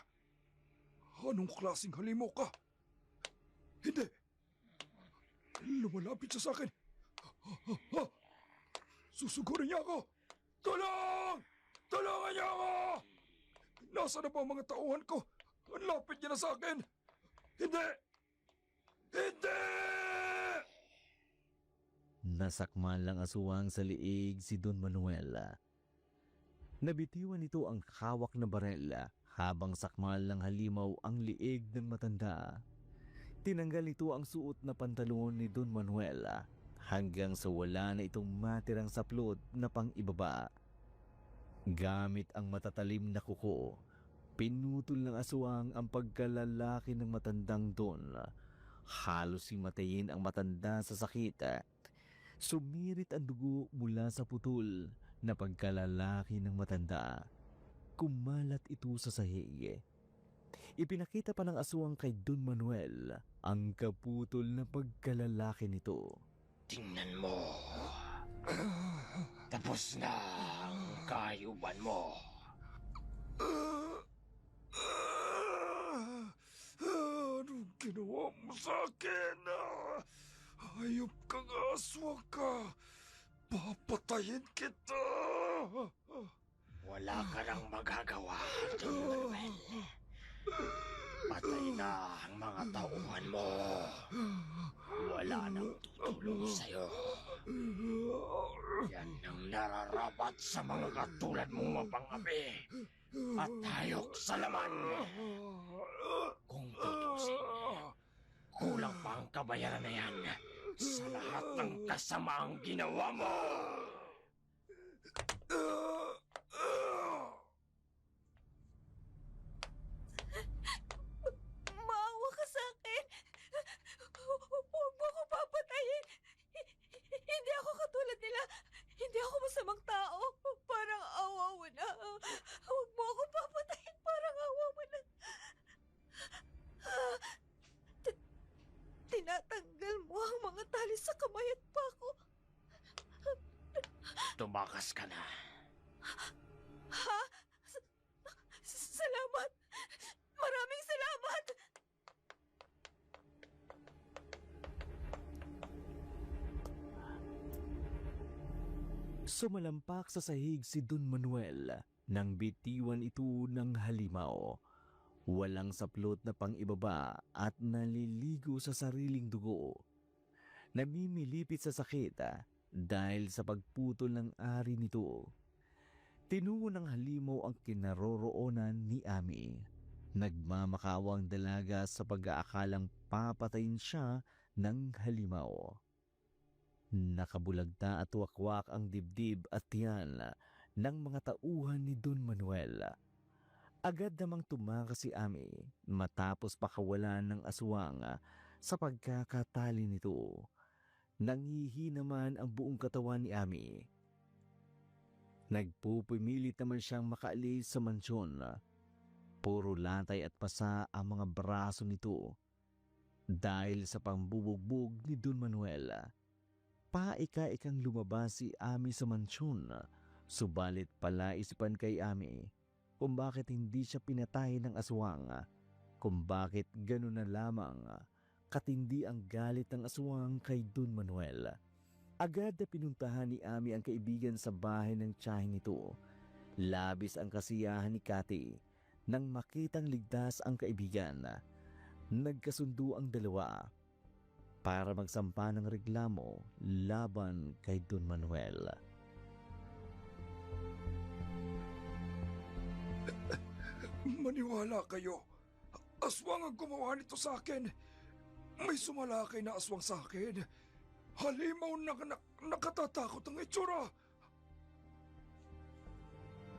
Anong klaseng halimaw ka? Hindi. Lumalapit siya sa akin. Susugurin niya ako. Tulong! Tulungan niya ako! Nasaan na ba ang mga tauhan ko? Ang lapit niya na sa akin. Hindi! Hindi! Nasakmal lang aswang sa liig si Don Manuel. Nabitiwan nito ang hawak na barel habang sakmal ng halimaw ang liig ng matanda. Tinanggal nito ang suot na pantalon ni Don Manuel hanggang sa wala na itong matirang saplot na pang-ibaba. Gamit ang matatalim na kuko, pinutol ng aswang ang pagkalalaki ng matandang Don. Halos himatayin ang matanda sa sakit. Sumirit ang dugo mula sa putol na pagkalalaki ng matanda. Kumalat ito sa sahig. Ipinakita pa ng aswang kay Don Manuel ang kaputol na pagkalalaki nito. Tingnan mo. Tapos na ang kahayupan mo. Anong ginawa mo sa akin? Hayop kang aswang ka. Papatayin kita. Wala ka nang magagawa, Don Manuel. Patay na ang mga tauhan mo. Wala nang tutulong sa'yo. Yan ang nararapat sa mga katulad mong mapangapi at hayok sa laman. Kung tutusin, kulang pa ang kabayaran na yan sa lahat ng kasamaang ginawa mo. Maawa ka sa akin. Huwag mo ako papatayin. Hindi ako katulad nila. Hindi ako masamang tao. Parang awa mo na. Huwag mo ako papatayin. Parang awa mo na. Tinatanggal mo ang mga tali sa kamay at pako. Tumakas ka na. Ha? Salamat. Maraming salamat. Sumalampak sa sahig si Don Manuel nang bitiwan ito ng halimaw. Walang saplot na pang-ibaba at naliligo sa sariling dugo. Namimilipit sa sakit dahil sa pagputol ng ari nito. Tinuo ng halimaw ang kinaroroonan ni Ami. Nagmamakawang dalaga sa pag-aakalang papatayin siya ng halimaw. Nakabulagta at wakwak ang dibdib at tiyan ng mga tauhan ni Don Manuel. Agad namang tumakas si Ami matapos pakawalan ng aswang sa pagkakatali nito. Nangihi naman ang buong katawan ni Ami. Nagpupumilit naman siyang makaalis sa mansyon. Puro latay at pasa ang mga braso nito dahil sa pambubugbog ni Don Manuel. Paika-ikang lumabas si Ami sa mansyon, subalit palaisipan kay Ami kung bakit hindi siya pinatay ng aswang, kung bakit gano'n na lamang katindi ang galit ng aswang kay Don Manuel. Agad na pinuntahan ni Ami ang kaibigan sa bahay ng tiyahin nito. Labis ang kasiyahan ni Cathy nang makitang ligtas ang kaibigan. Nagkasundo ang dalawa para magsampa ng reklamo laban kay Don Manuel. Maniwala kayo. Aswang ang gumawa nito sa akin. May sumalakay na aswang sa akin. Halimaw na nakatatakot ang itsura.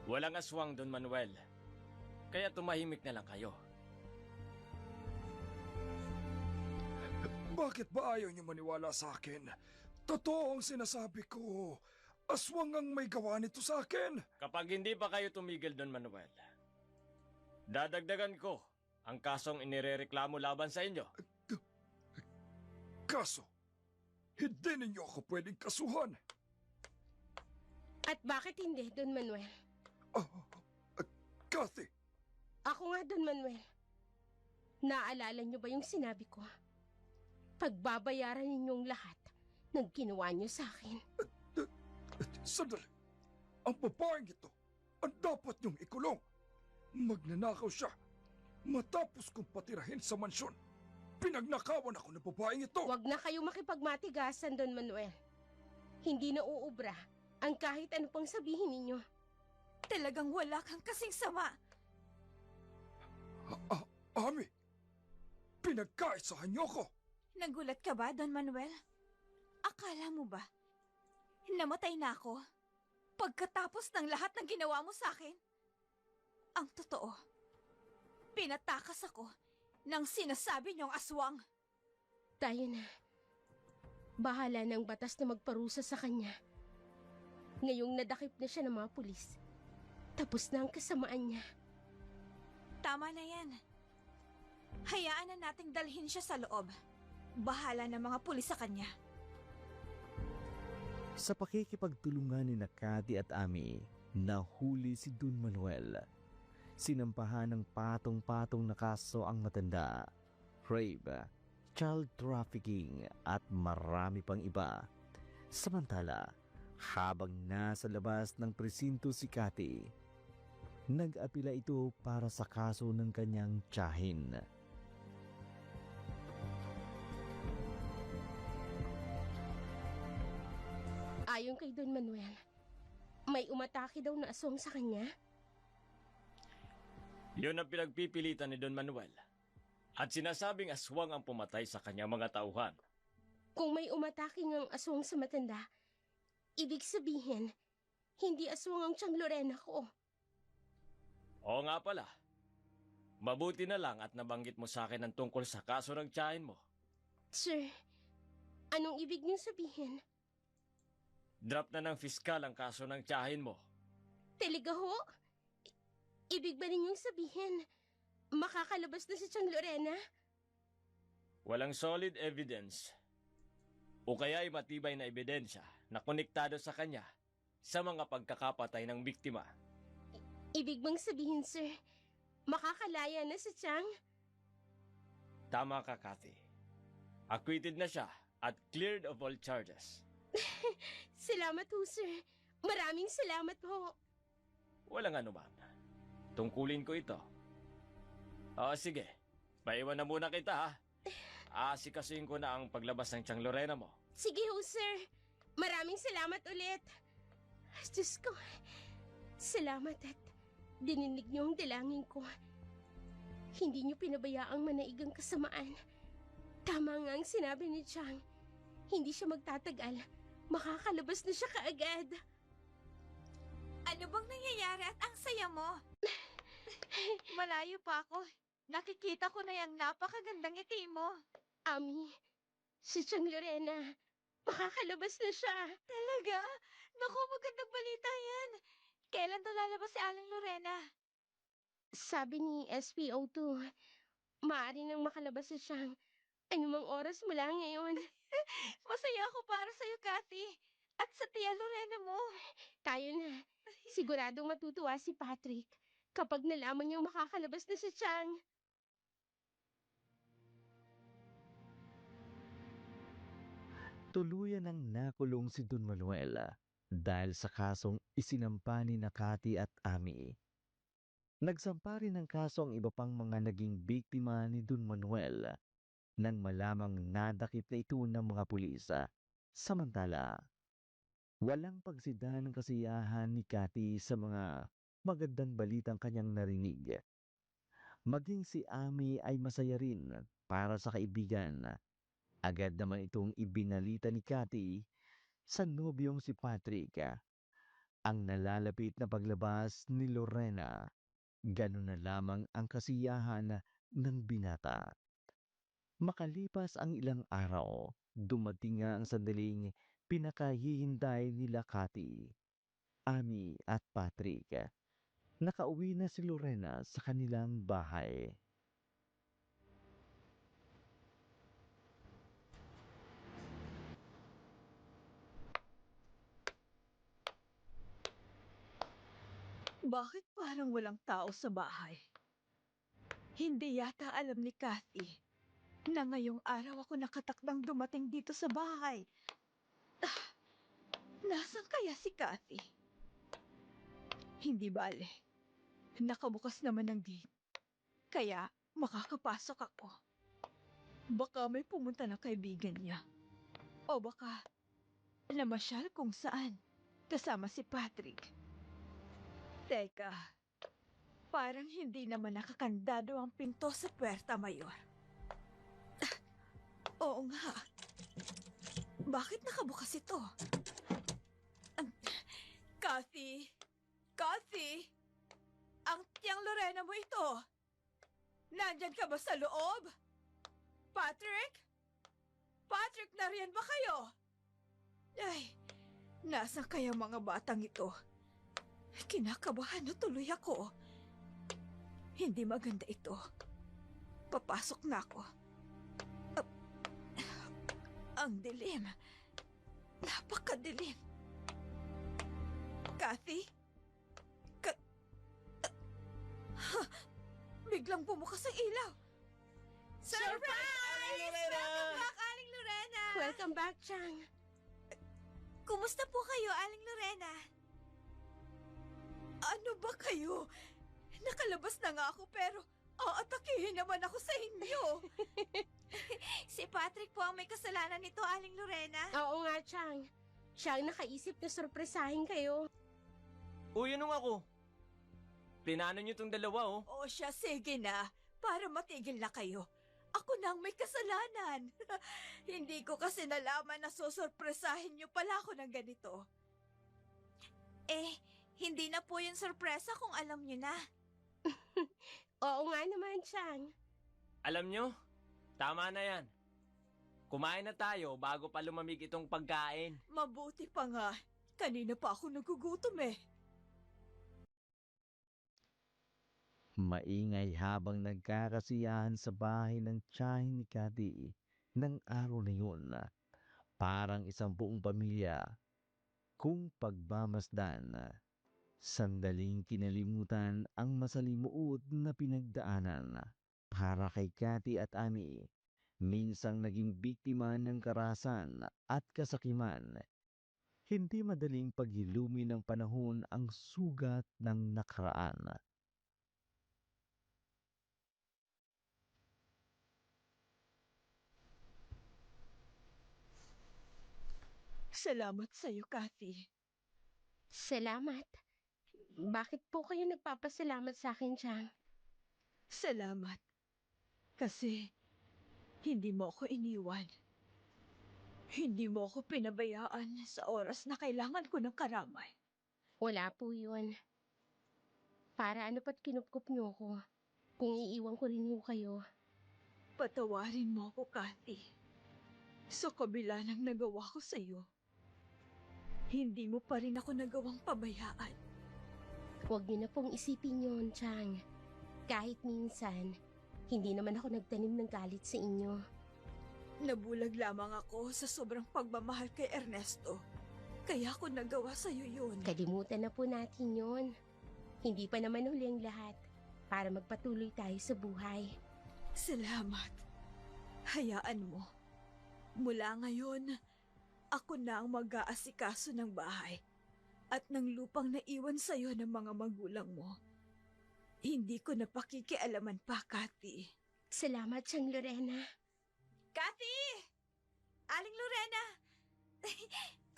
Walang aswang, Don Manuel. Kaya tumahimik na lang kayo. Bakit ba ayaw niyo maniwala sa akin? Totoo ang sinasabi ko. Aswang ang may gawa nito sa akin. Kapag hindi pa kayo tumigil, Don Manuel, dadagdagan ko ang kasong inirereklamo laban sa inyo. Kaso, hindi ninyo ako pwedeng kasuhan. At bakit hindi, Don Manuel? Kathy, Ako nga, Don Manuel. Naalala niyo ba yung sinabi ko? Pagbabayaran ninyong lahat ng ginawa niyo sa akin. sandali. Ang babaeng ito, ang dapat niyong ikulong. Magnanakaw siya. Matapos kong patirahin sa mansyon, pinagnakawan ako ng babaeng ito. Huwag na kayo makipagmatigasan, Don Manuel. Hindi na uubra ang kahit ano pang sabihin ninyo. Talagang wala kang kasing sama. Ami, pinagkaisahan niyo ko. Nagulat ka ba, Don Manuel? Akala mo ba namatay na ako pagkatapos ng lahat ng ginawa mo sa akin? Ang totoo, pinatakas ako ng sinasabi niyong aswang. Tayo na. Bahala ng batas na magparusa sa kanya. Ngayong nadakip na siya ng mga pulis, tapos na ang kasamaan niya. Tama na yan. Hayaan na nating dalhin siya sa loob. Bahala ng mga pulis sa kanya. Sa pakikipagtulungan ni Cathy at Ami, nahuli si Don Manuel. Sinampahan ng patong-patong na kaso ang matanda, rape, child trafficking at marami pang iba. Samantala, habang nasa labas ng presinto si Cathy, nag-apila ito para sa kaso ng kanyang tiyahin. Ayon kay Don Manuel, may umatake daw na aswang sa kanya. Yun ang pinagpipilitan ni Don Manuel. At sinasabing aswang ang pumatay sa kanyang mga tauhan. Kung may umatake ngang aswang sa matanda, ibig sabihin, hindi aswang ang tiyang Lorena ko. Oo nga pala. Mabuti na lang at nabanggit mo sa akin ang tungkol sa kaso ng tiyahin mo. Sir, anong ibig niyong sabihin? Drop na ng fiskal ang kaso ng tiyahin mo. Talaga ho? Ibig ba ninyong sabihin, makakalabas na si tiyang Lorena? Walang solid evidence o kaya ay matibay na ebidensya na konektado sa kanya sa mga pagkakapatay ng biktima. Ibig bang sabihin, sir, makakalaya na si tiyang? Tama ka, Cathy. Acquitted na siya at cleared of all charges. Salamat ho, sir. Maraming salamat ho. Walang anuman. Tungkulin ko ito. Sige. Paiwan na muna kita, ha? Asikasuhin ko na ang paglabas ng tiyang Lorena mo. Sige ho, sir. Maraming salamat ulit. Diyos ko, salamat at dininig niyo ang dalangin ko. Hindi niyo pinabayaang manaigang kasamaan. Tama nga ang sinabi ni Chang. Hindi siya magtatagal. Makakalabas na siya kaagad. Ano bang nangyayari at ang saya mo? Malayo pa ako. Nakikita ko na yung napakagandang ngiti mo. Ami, si Chang Lorena, makakalabas na siya. Talaga? Naku, magandang balita yan. Kailan to lalabas si Aling Lorena? Sabi ni SPO2, maaari nang makalabas si Chang anumang oras mula ngayon. Masaya ako para sa'yo, Cathy. At sa tia Lorena mo. Tayo na. Siguradong matutuwa si Patrick kapag nalaman niyang makakalabas na si Chang. Tuluyan ang nakulong si Don Manuel dahil sa kasong isinampa ni Cathy at Ami. Nagsampa rin ng kaso ang iba pang mga naging biktima ni Don Manuel nang malamang nadakip na ito ng mga pulis. Samantala, walang pagsida ng kasiyahan ni Cathy sa mga magandang balitang kanyang narinig Maging si Ami ay masaya rin para sa kaibigan. Agad naman itong ibinalita ni Cathy sa nobyong si Patrick. Ang nalalapit na paglabas ni Lorena, ganun na lamang ang kasiyahan ng binata. Makalipas ang ilang araw, dumating nga ang sandaling pinakahihintay nila Cathy, Ami at Patrick. Nakauwi na si Lorena sa kanilang bahay. Bakit parang walang tao sa bahay? Hindi yata alam ni Kathy na ngayong araw ako nakatakdang dumating dito sa bahay. Nasaan kaya si Kathy? Hindi bale. Nakabukas naman ang gate. Kaya makakapasok ako. Baka may pumunta na kaibigan niya. O baka namasyal kung saan. Kasama si Patrick. Teka, parang hindi naman nakakandado ang pinto sa Puerta Mayor. Oo nga. Bakit nakabukas ito? Kathy? Kathy? Ang tiyang Lorena mo ito? Nandyan ka ba sa loob? Patrick? Patrick, nariyan ba kayo? Ay, nasaan kaya mga batang ito? Kinakabahan na tuloy ako. Hindi maganda ito. Papasok na ako. Ang dilim. Napakadilim. Kathy? Biglang bumukas ang ilaw. Surprise! Welcome back, Aling Lorena! Welcome back, Chang. Kumusta po kayo, Aling Lorena? Ano ba kayo? Nakalabas na nga ako pero aatakihin naman ako sa inyo. Si Patrick po ang may kasalanan nito, Aling Lorena. Oo nga, Chang. Siya ang nakaisip na sorpresahin kayo. Uy, anong ako? Plinano niyo tong dalawa, oh. O siya, sige na. Para matigil na kayo. Ako na ang may kasalanan. Hindi ko kasi nalaman na susurpresahin niyo pala ako ng ganito. Hindi na po yung sorpresa kung alam nyo na. Oo nga naman, Chang. Alam nyo, tama na yan. Kumain na tayo bago pa lumamig itong pagkain. Mabuti pa nga. Kanina pa ako nagugutom eh. Maingay habang nagkakasiyahan sa bahay ng tiyahin ni Cathy ng araw na yun. Parang isang buong pamilya. Kung pagmamasdan, sandaling kinalimutan ang masalimuot na pinagdaanan. Para kay Cathy at Ami, minsang naging biktima ng karahasan at kasakiman. Hindi madaling paghilumi ng panahon ang sugat ng nakaraan. Salamat sa'yo, Kathy. Salamat. Bakit po kayo nagpapasalamat sa akin, Chang? Salamat. Kasi hindi mo ako iniwan. Hindi mo ako pinabayaan sa oras na kailangan ko ng karamay. Wala po yun. Para ano pa't kinupkup niyo ko? Kung iiwan ko rin ho kayo. Patawarin mo ako, Kathy. Sa kabila ng nagawa ko sa'yo, hindi mo pa rin ako nagawang pabayaan. Huwag niyo na pong isipin yun, Chang. Kahit minsan, hindi naman ako nagtanim ng galit sa inyo. Nabulag lamang ako sa sobrang pagmamahal kay Ernesto. Kaya ako nagawa sa'yo yun. Kalimutan na po natin yun. Hindi pa naman huli ang lahat para magpatuloy tayo sa buhay. Salamat. Hayaan mo. Mula ngayon, ako na ang mag-aasikaso ng bahay at ng lupang naiwan sa'yo ng mga magulang mo. Hindi ko na pakikialaman pa, Kathy. Salamat, Chang Lorena. Kathy! Aling Lorena!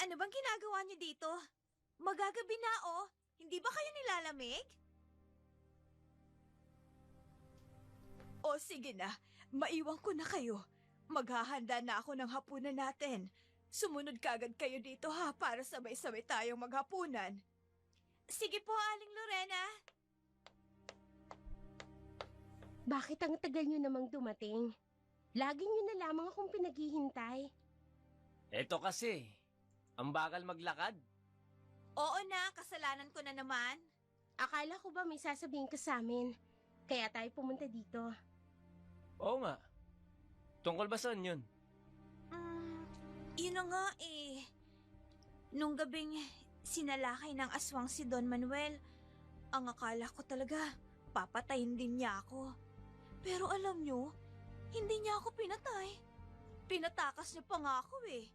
Ano bang ginagawa niyo dito? Magagabi na, oh. Hindi ba kayo nilalamig? O sige na, maiwan ko na kayo. Maghahanda na ako ng hapunan natin. Sumunod kaagad kayo dito ha para sabay-sabay tayong maghapunan. Sige po, Aling Lorena. Bakit ang tagal nyo namang dumating? Lagi nyo na lamang akong pinaghihintay. Eto kasi, ang bagal maglakad. Oo na, kasalanan ko na naman. Akala ko ba may sasabihin ka sa amin? Kaya tayo pumunta dito. Oo nga. Tungkol ba saan yun? Yun na nga eh. Nung gabing sinalakay ng aswang si Don Manuel, ang akala ko talaga papatayin din niya ako. Pero alam nyo, hindi niya ako pinatay. Pinatakas niya pa nga ako eh.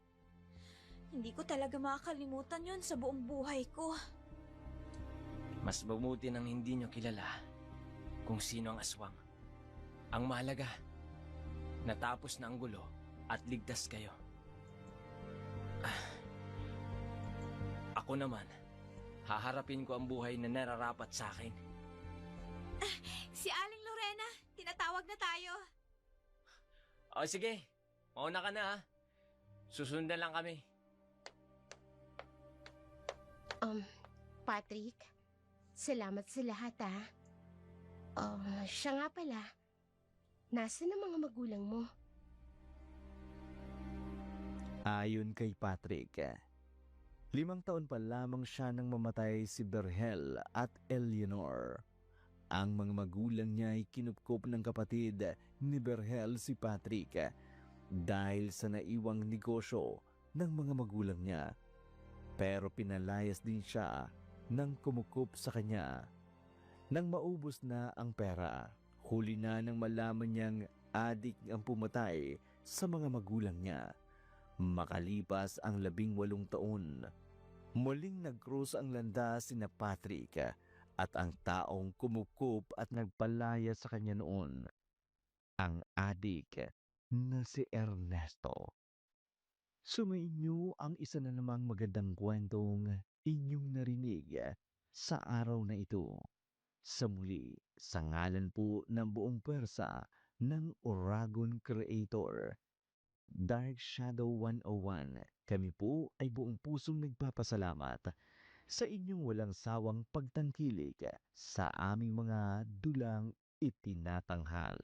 Hindi ko talaga makakalimutan yun sa buong buhay ko. Mas mabuti nang hindi nyo kilala kung sino ang aswang. Ang mahalaga, natapos na ang gulo at ligtas kayo. Ako naman, haharapin ko ang buhay na nararapat sa akin. Si Aling Lorena, tinatawag na tayo. O sige, mauna ka na ha. Susundan lang kami. Patrick, salamat sa lahat ha. Siya nga pala. Nasaan ang mga magulang mo? Ayon kay Patrick, 5 taon pa lamang siya nang mamatay si Berhel at Eleanor. Ang mga magulang niya ay kinupkop ng kapatid ni Berhel si Patrick dahil sa naiwang negosyo ng mga magulang niya. Pero pinalayas din siya ng kumukup sa kanya. Nang maubos na ang pera, huli na nang malaman niyang adik ang pumatay sa mga magulang niya. Makalipas ang 18 taon, muling nag-cross ang landas sina Patrick at ang taong kumukup at nagpalaya sa kanya noon, ang adik na si Ernesto. Sumainyo ang isa na namang magandang kwentong inyong narinig sa araw na ito. Sa muli, sa ngalan po ng buong pwersa ng Oragon Creator, Dark Shadow 101, kami po ay buong pusong nagpapasalamat sa inyong walang sawang pagtangkilik sa aming mga dulang itinatanghal.